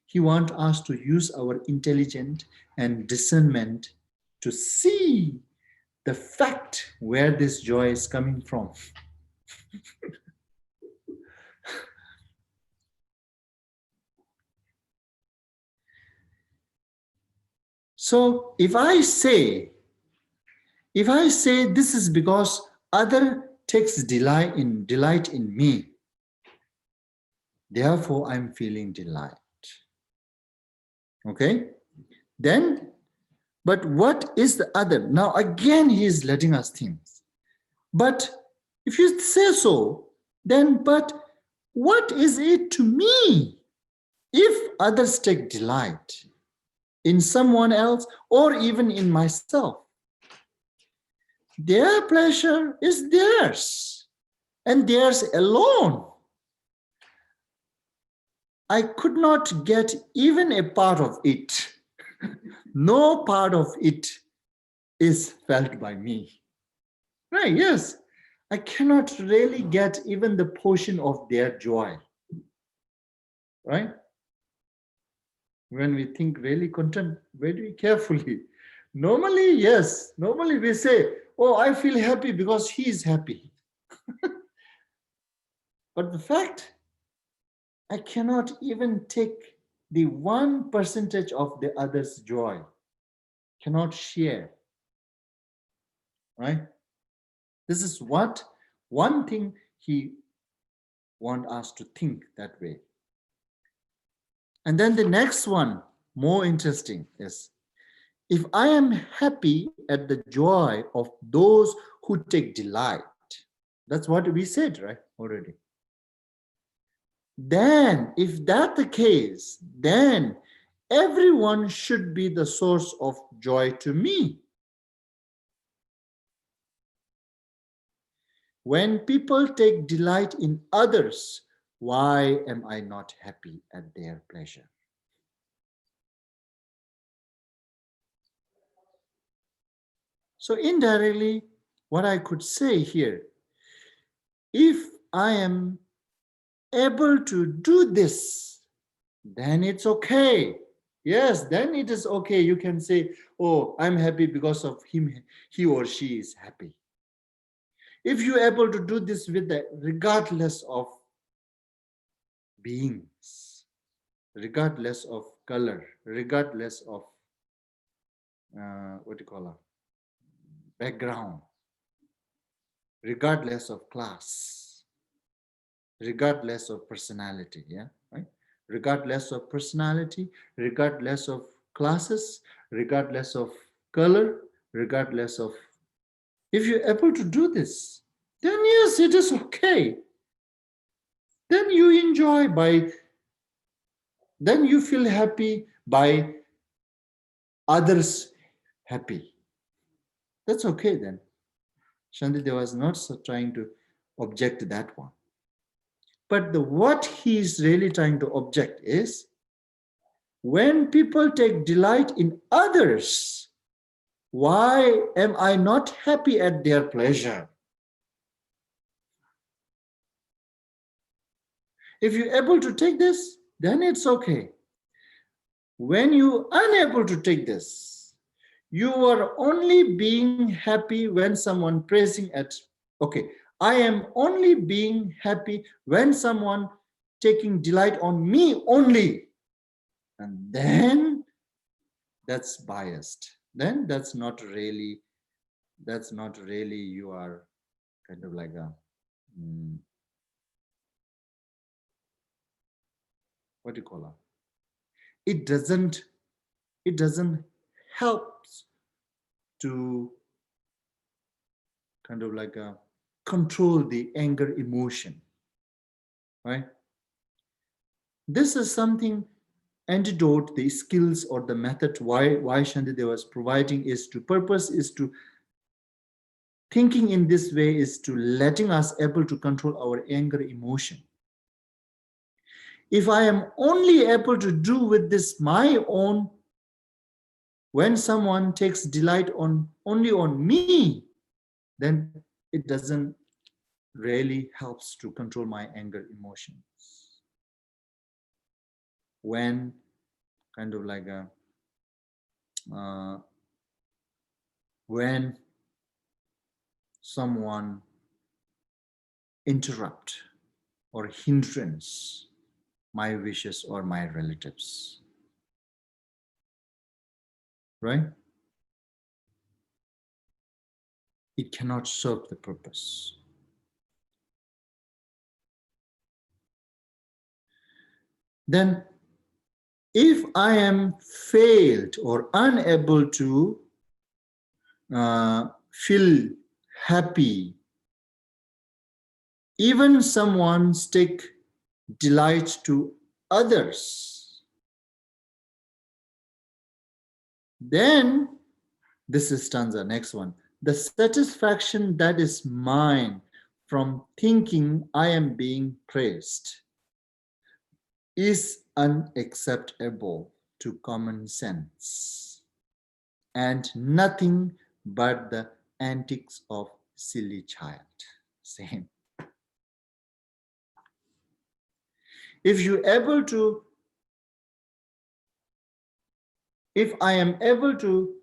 He wants us to use our intelligence and discernment to see the fact where this joy is coming from. So if I say this is because other takes delight in me, therefore I'm feeling delight. Okay? Then, but what is the other? Now again he is letting us think. But if you say so, then but what is it to me if others take delight in someone else or even in myself? Their pleasure is theirs and theirs alone. I could not get even a part of it. No part of it is felt by me. Right, yes. I cannot really get even the portion of their joy. Right? When we think really content very carefully. Normally, yes. Normally we say, oh, I feel happy because he is happy. But the fact, I cannot even take the 1% of the other's joy. Cannot share. Right? This is what one thing he wants us to think that way. And then the next one, more interesting, is if I am happy at the joy of those who take delight, that's what we said, right, already. Then, if that's the case, then everyone should be the source of joy to me. When people take delight in others, why am I not happy at their pleasure? So indirectly, what I could say here, if I am able to do this, then it's okay. Yes, then it is okay. You can say, oh, I'm happy because of him, he or she is happy. If you're able to do this with the regardless of beings, regardless of color, regardless of what do you call it, background, regardless of class, regardless of personality, yeah, right? Regardless of personality, regardless of classes, regardless of color, regardless of, if you're able to do this, then yes, it is okay. Then you enjoy by, then you feel happy by others happy. That's okay then. Shantideva was not trying to object to that one. But what he is really trying to object is, when people take delight in others, why am I not happy at their pleasure? If you're able to take this, then it's okay. When you're unable to take this, you are only being happy when someone praising at, okay, I am only being happy when someone taking delight on me only. And then that's biased. Then that's not really you are kind of like a, what do you call it? It doesn't help to kind of like a control the anger emotion, right? This is something antidote, the skills or the method why Shantideva was providing is to purpose, is to thinking in this way, is to letting us able to control our anger emotion. If I am only able to do with this my own, when someone takes delight on only on me, then it doesn't really helps to control my anger emotions. When kind of like a when someone interrupt or hindrance my wishes or my relatives, right? It cannot serve the purpose. Then if I am failed or unable to feel happy, even someone's take delight to others, then this is stanza, next one. The satisfaction that is mine from thinking I am being praised is unacceptable to common sense and nothing but the antics of silly child. Same. If I am able to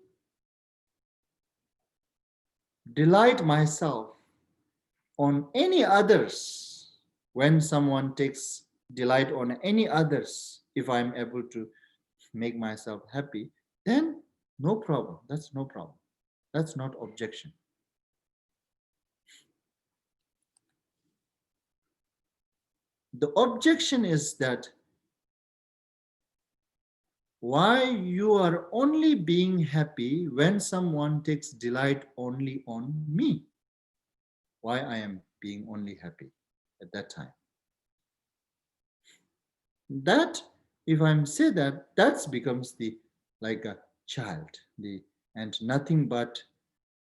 delight myself on any others, when someone takes delight on any others, if I'm able to make myself happy, then no problem. That's no problem. That's not objection. The objection is that why you are only being happy when someone takes delight only on me. Why I am being only happy at that time. That, if I'm say that, that becomes the like a child, and nothing but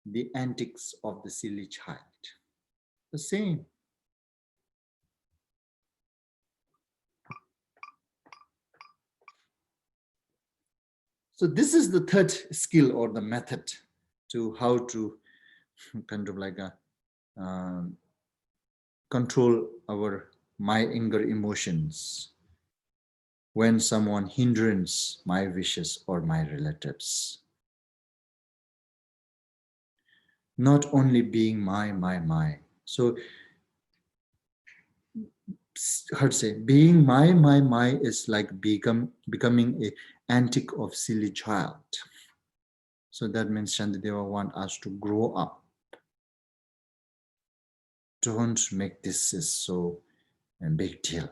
the antics of the silly child. The same. So this is the third skill or the method to how to kind of like a control our my anger emotions when someone hinders my wishes or my relatives. Not only being my. So, how to say, being my is like becoming a antic of silly child. So that means Shantideva want us to grow up. Don't make this so a big deal.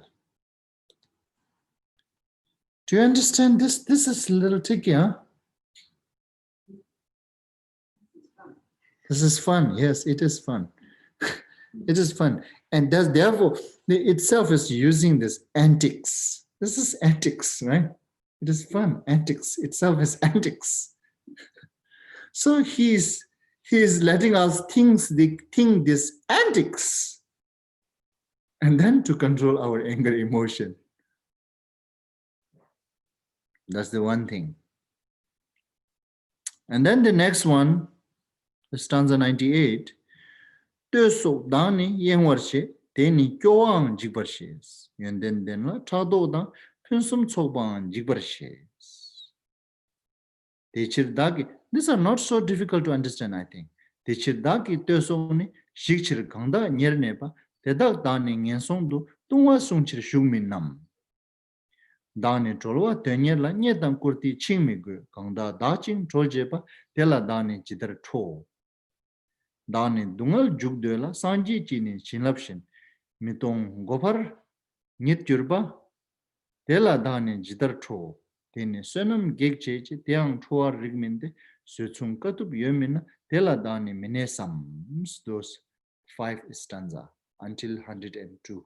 Do you understand this? This is a little tricky, huh? This is fun. Yes, it is fun. It is fun. And thus, therefore, itself is using this antics. This is antics, right? It is fun. Antics itself is antics. So he's letting us think this antics, and then to control our anger emotion. That's the one thing. And then the next one, stanza 98. Teso dani yengwarshe teni kyoang jigbarshes. And then chado da pensum chokbang jigbarshes. Techirdagi. These are not so difficult to understand, I think. Techirdagi teso ni shikchir gangda nyerneba tedak dani ngensongdu tungwa sungchir shugmin nam. Dani cholwa tenyerla nyedam kurti chingmi gu gangda daching choljeba tela dani jidar cho. Dani dungal jugdoela sanji chini chinlapshin mitong gopar nyit jurba tela dani jidar cho. Teni sonam gekchechi tiang choar rigminde suchung katub yomina tela dani minesams. Those 5 stanza until 102.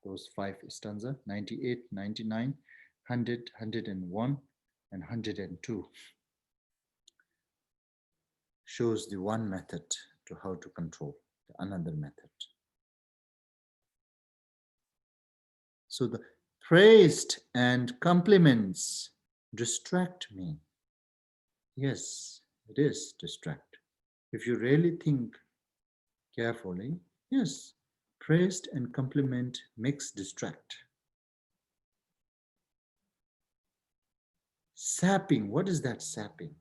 Those 5 stanza, 98, 99, 100, 101, and 102 shows the one method to how to control the another method. So the praised and compliments distract me. Yes, it is distract. If you really think carefully, yes, praised and compliment makes distract. Sapping, what is that sapping?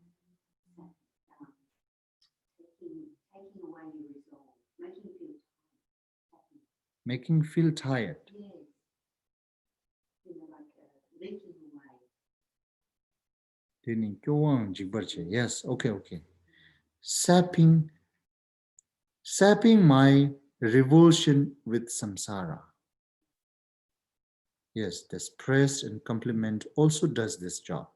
Taking away your resolve, Making you feel tired. Yes. Like leaking away. Yes, okay. Sapping my revulsion with samsara. Yes, this praise and compliment also does this job.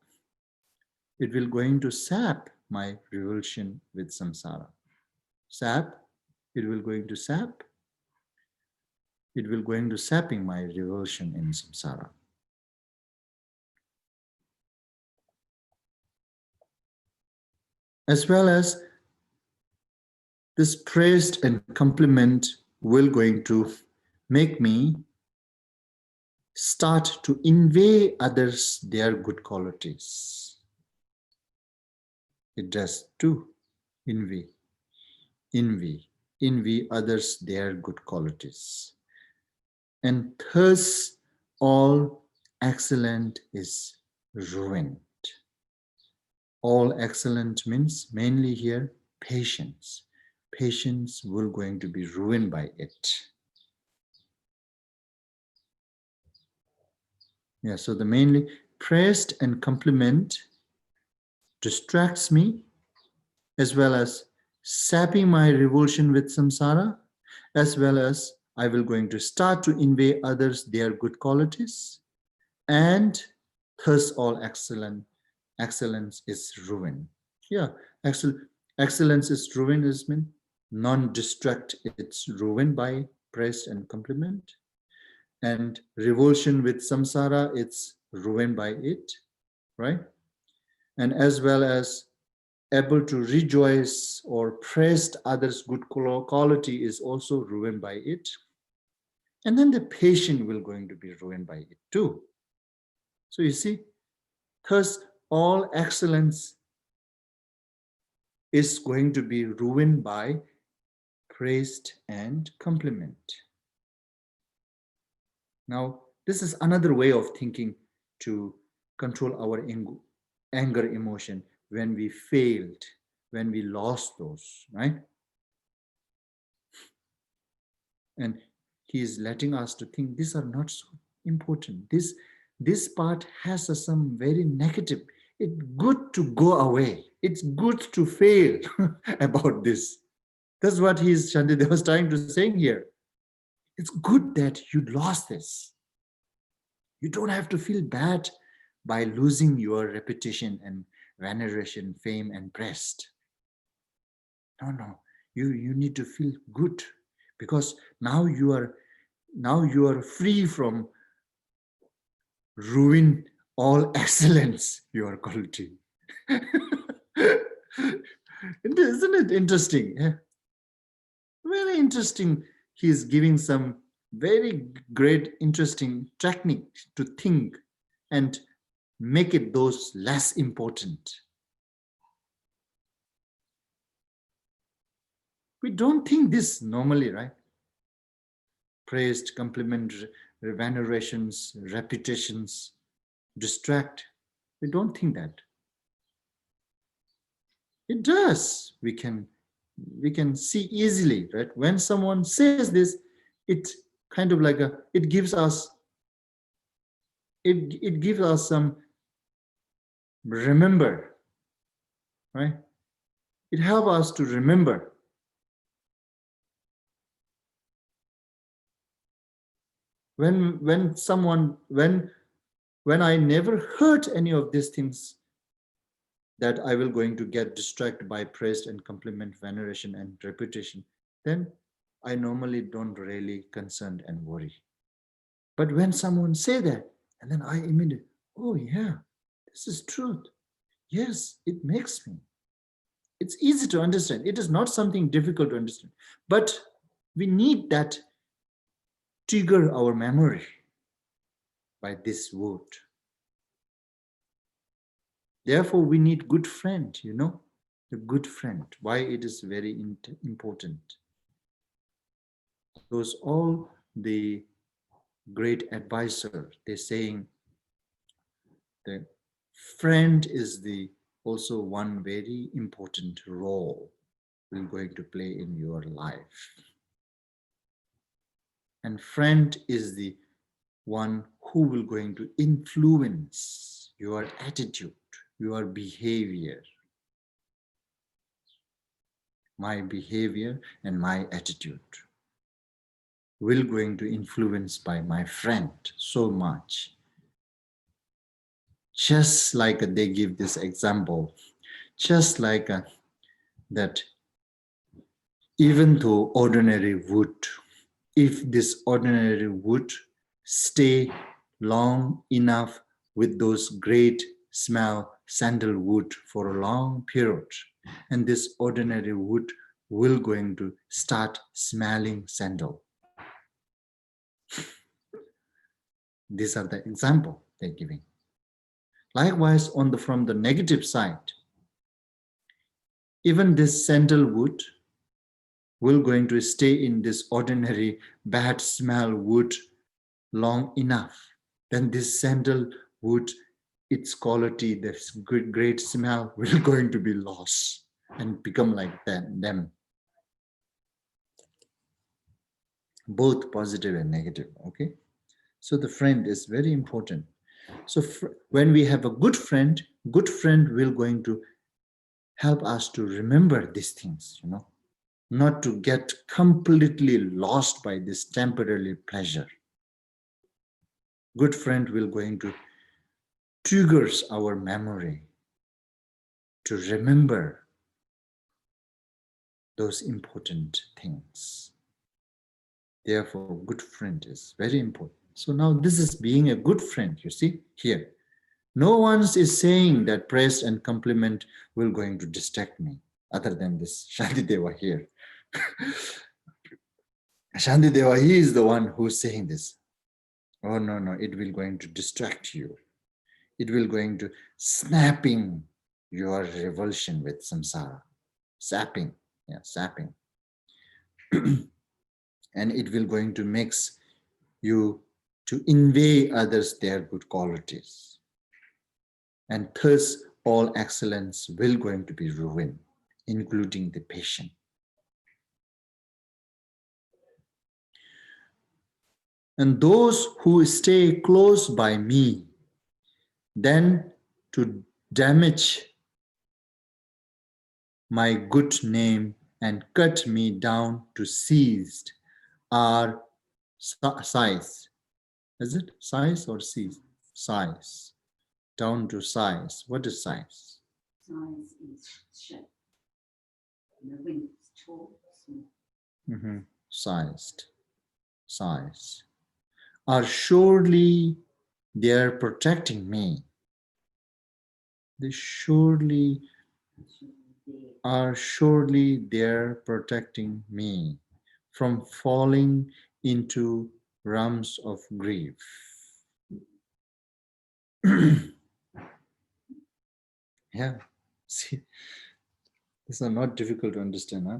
It will going to sap my revulsion with samsara. It will going to sapping my revulsion in samsara. As well as this praise and compliment will going to make me start to envy others their good qualities. It does too. Envy others their good qualities. And thus all excellent is ruined. All excellent means mainly here patience. Patience will going to be ruined by it. Yeah, so the mainly praised and compliment distracts me, as well as sapping my revulsion with samsara, as well as I will going to start to envy others their good qualities, and thus all excellence is ruined. Yeah, excellence is ruined is mean non-distract, it's ruined by praise and compliment. And revulsion with samsara, it's ruined by it, right? And as well as able to rejoice or praise others' good quality is also ruined by it. And then the patient will going to be ruined by it too. So you see, thus all excellence is going to be ruined by praised and compliment. Now, this is another way of thinking to control our anger emotion when we failed, when we lost those, right? And he is letting us to think these are not so important. This part has some very negative. It's good to go away. It's good to fail about this. That's what Shantideva was trying to say here. It's good that you lost this. You don't have to feel bad by losing your reputation and veneration, fame and praise. No. You need to feel good because now you are free from ruin all excellence, your quality. Isn't it interesting? Yeah. Very interesting. He is giving some very great, interesting technique to think and make it those less important. We don't think this normally, right? Praised, compliment, venerations, reputations, distract. We don't think that. It does. We can see easily, right? When someone says this, it kind of like it gives us some remember, right? It helps us to remember. When I never heard any of these things, that I will going to get distracted by praise and compliment, veneration and reputation, then I normally don't really concerned and worry. But when someone say that, and then I immediately, oh yeah, this is truth. Yes, it makes me. It's easy to understand. It is not something difficult to understand. But we need that trigger our memory by this word. Therefore, we need good friend, a good friend. Why it is very important. Those all the great advisor, they're saying the friend is the also one very important role will going to play in your life. And friend is the one who will going to influence your attitude, your behavior. My behavior and my attitude will going to influence by my friend so much. Just like they give this example, just like that even though ordinary wood, if this ordinary wood stay long enough with those great smell sandalwood for a long period, and this ordinary wood will going to start smelling sandal. These are the example they're giving. Likewise, from the negative side, even this sandalwood will going to stay in this ordinary bad smell wood long enough. Then this sandalwood, its quality, this great smell will going to be lost and become like them. Both positive and negative, okay? So the friend is very important. So when we have a good friend will going to help us to remember these things, not to get completely lost by this temporary pleasure. Good friend will going to triggers our memory to remember those important things. Therefore, good friend is very important. So now this is being a good friend, you see, here. No one is saying that praise and compliment will going to distract me, other than this Shantideva here. Shantideva, he is the one who's saying this. Oh, no, it will going to distract you. It will going to snapping your revulsion with samsara. Sapping. And it will going to mix you to envy others their good qualities. And thus all excellence will going to be ruined, including the patient. And those who stay close by me, then to damage my good name and cut me down to seized are size. Is it size or seized? Size. Down to size. What is size? Size is shape. And the wind is tall, small. Sized. Size. Are surely they're protecting me. They surely they're protecting me from falling into realms of grief. Yeah, see, these are not difficult to understand, huh?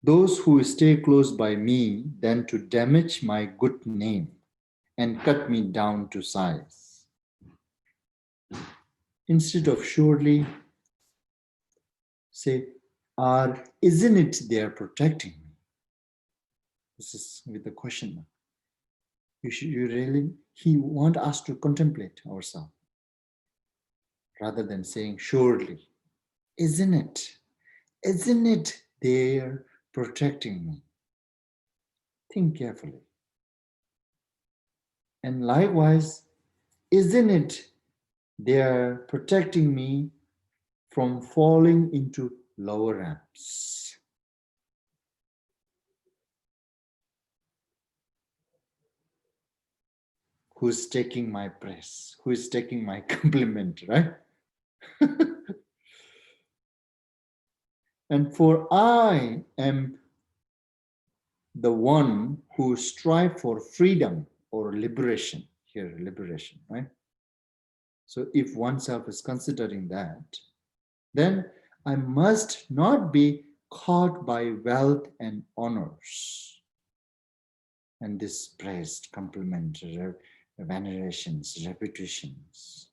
Those who stay close by me, then to damage my good name and cut me down to size. Instead of surely say, isn't it they're protecting me? This is with the question mark. He wants us to contemplate ourselves rather than saying surely. Isn't it they're protecting me? Think carefully. And likewise, isn't it they're protecting me from falling into lower ramps? Who's taking my praise? Who is taking my compliment, right? And for I am the one who strive for freedom or liberation. Here, liberation, right? So if oneself is considering that, then I must not be caught by wealth and honors and this praised, compliment, venerations, reputations.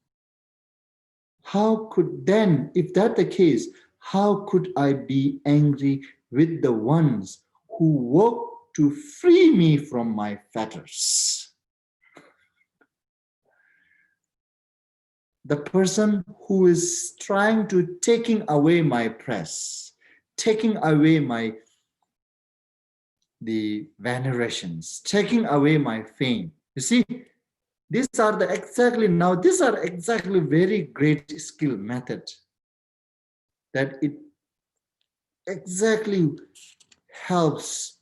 How could then, if that the case, how could I be angry with the ones who work to free me from my fetters? The person who is trying to taking away my praise, taking away the venerations, taking away my fame. You see, these are exactly very great skill method that it exactly helps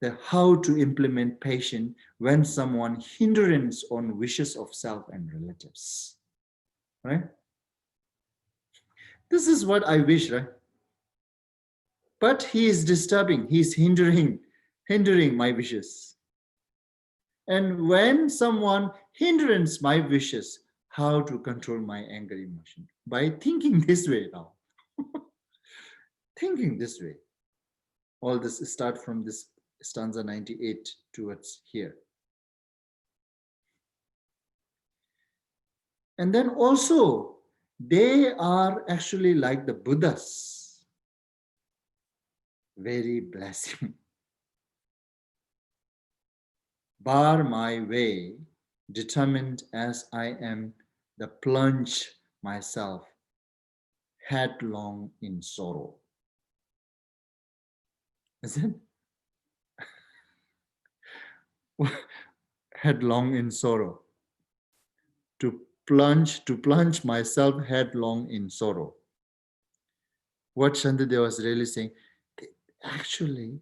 the how to implement patience when someone hindrance on wishes of self and relatives, right? This is what I wish, right? But he is disturbing, he's hindering my wishes. And when someone hindrance my wishes, how to control my anger emotion? By thinking this way now. Thinking this way. All this start from this stanza 98 towards here. And then also, they are actually like the Buddhas. Very blessing. Bar my way, determined as I am, the plunge myself headlong in sorrow. Is it? Headlong in sorrow. To plunge myself headlong in sorrow. What Shantideva was really saying, actually,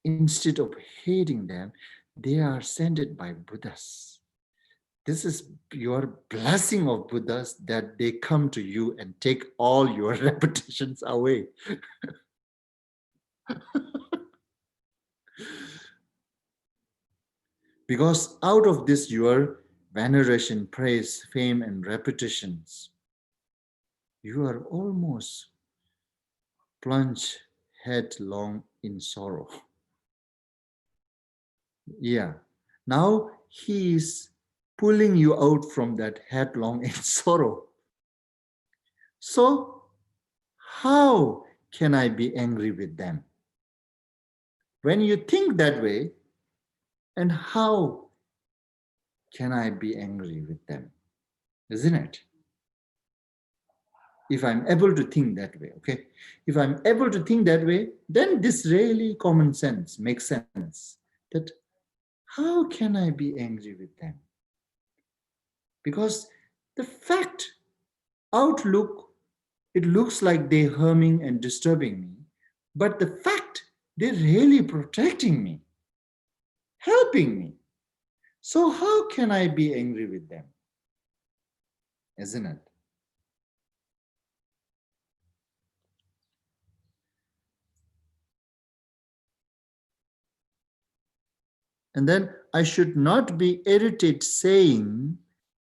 instead of hating them, they are sent by Buddhas. This is your blessing of Buddhas that they come to you and take all your reputations away. Because out of this, your veneration, praise, fame, and reputations, you are almost plunged headlong in sorrow. Yeah. Now he is pulling you out from that headlong in sorrow. So how can I be angry with them? When you think that way, and how can I be angry with them? Isn't it? If I'm able to think that way, okay? If I'm able to think that way, then this really common sense makes sense. That how can I be angry with them? Because the fact, outlook, it looks like they're harming and disturbing me, but the fact they're really protecting me, helping me. So how can I be angry with them? Isn't it? And then I should not be irritated saying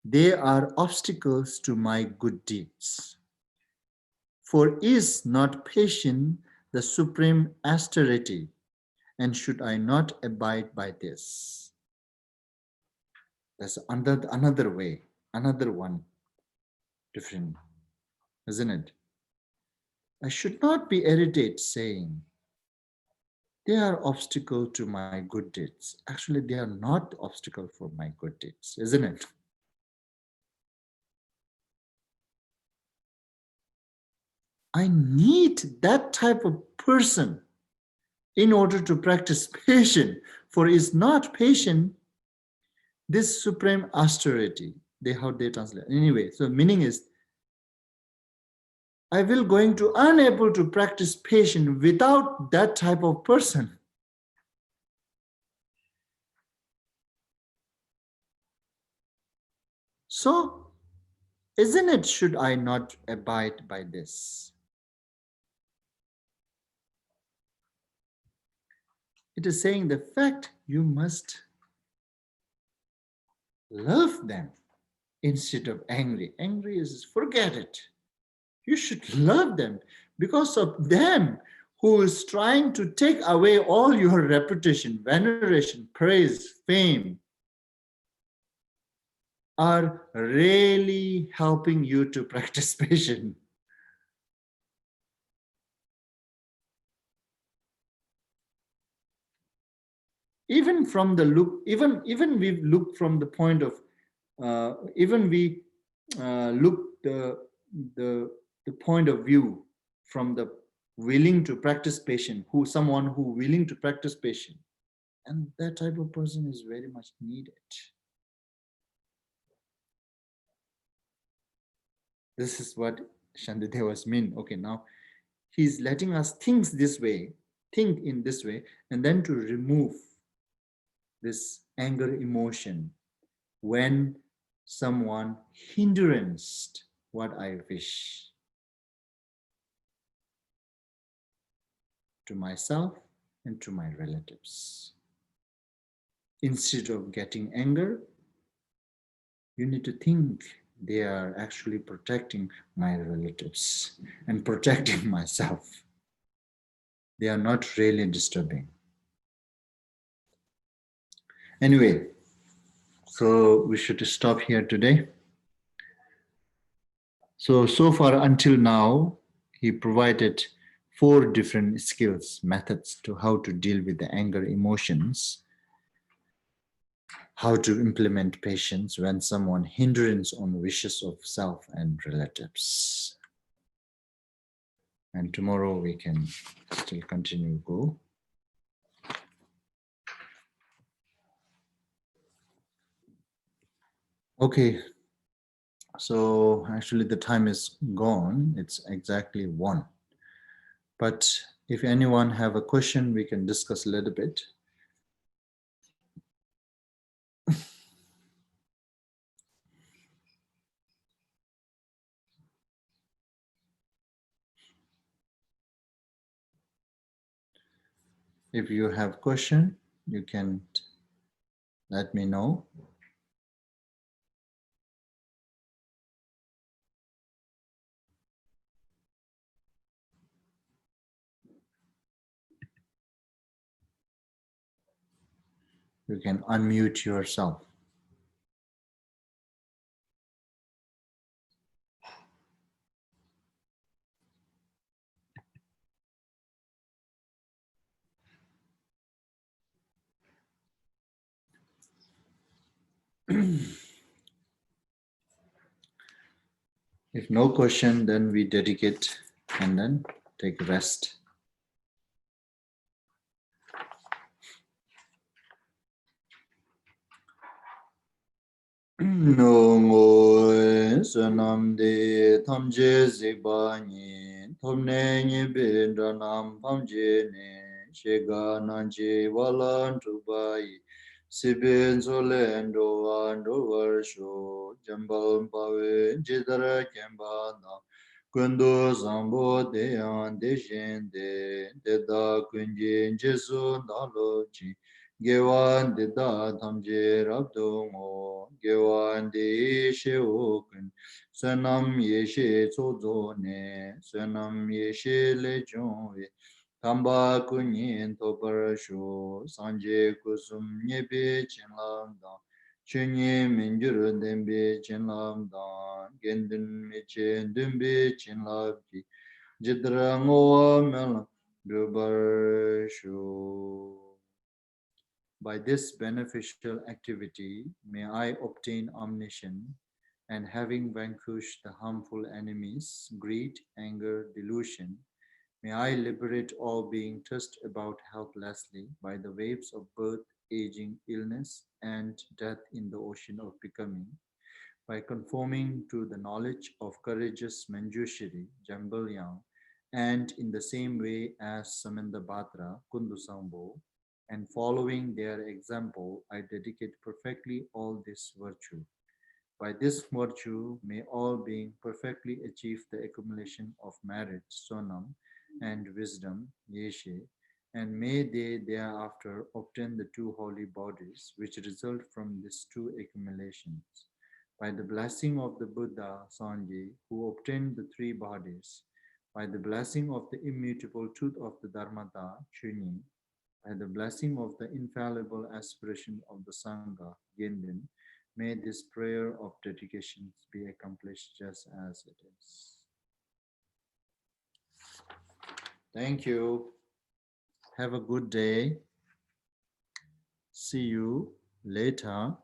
they are obstacles to my good deeds. For is not patient the supreme austerity, and should I not abide by this? That's another way, another one, different, isn't it? I should not be irritated saying they are obstacle to my good deeds. Actually, they are not obstacle for my good deeds, isn't it? I need that type of person in order to practice patience. For is not patient this supreme austerity. How they translate. Anyway, so meaning is I will going to unable to practice patience without that type of person. So isn't it should I not abide by this? It is saying the fact you must love them instead of angry. Angry is forget it. You should love them because of them who is trying to take away all your reputation, veneration, praise, fame, are really helping you to practice patience. Even from the look, even we look from the point of, even we look the point of view from the willing to practice patience, someone who willing to practice patience, and that type of person is very much needed. This is what Shantideva's mean. Okay, now he's letting us think in this way, and then to remove this anger emotion when someone hindrance what I wish to myself and to my relatives. Instead of getting anger, you need to think they are actually protecting my relatives and protecting myself. They are not really disturbing. Anyway, so we should stop here today. So far until now, he provided 4 different skills, methods to how to deal with the anger emotions, how to implement patience when someone hindrance on wishes of self and relatives. And tomorrow we can still continue go. Okay, so actually the time is gone. It's exactly 1. But if anyone have a question, we can discuss a little bit. If you have question, you can let me know. You can unmute yourself. If no question, then we dedicate and then take rest. No ngoi sunam de thamje zibani thomne ni bindra nam phamje ne shega nanji walan tubai sibin solendo ando varsho jambal pawe jidara kemba na kundo zambo de an de jende de da kunji jesu naloji Gewan de da tamje rabdo mo, Gewan de she okun, Sanam yeshe tsozo ne, Sanam yeshe le jonwe, Tamba kunyin to parasho, Sanje kusum nyebe chenlam dan, Chenye minjur dembe chenlam dan, Gendun meche dumbe chenlabji, Jidra ngoa melam, Dubarsho. By this beneficial activity, may I obtain omniscience, and having vanquished the harmful enemies, greed, anger, delusion, may I liberate all being tossed about helplessly by the waves of birth, aging, illness, and death in the ocean of becoming, by conforming to the knowledge of courageous Manjushri, Jambalyang, and in the same way as Samandabhadra, Kundusambo, and following their example, I dedicate perfectly all this virtue. By this virtue, may all being perfectly achieve the accumulation of merit, sonam, and wisdom, yeshe, and may they thereafter obtain the two holy bodies which result from these two accumulations. By the blessing of the Buddha, Sanji, who obtained the three bodies, by the blessing of the immutable truth of the Dharmata, Chunyi, by the blessing of the infallible aspiration of the Sangha, Gendin, may this prayer of dedication be accomplished just as it is. Thank you. Have a good day. See you later.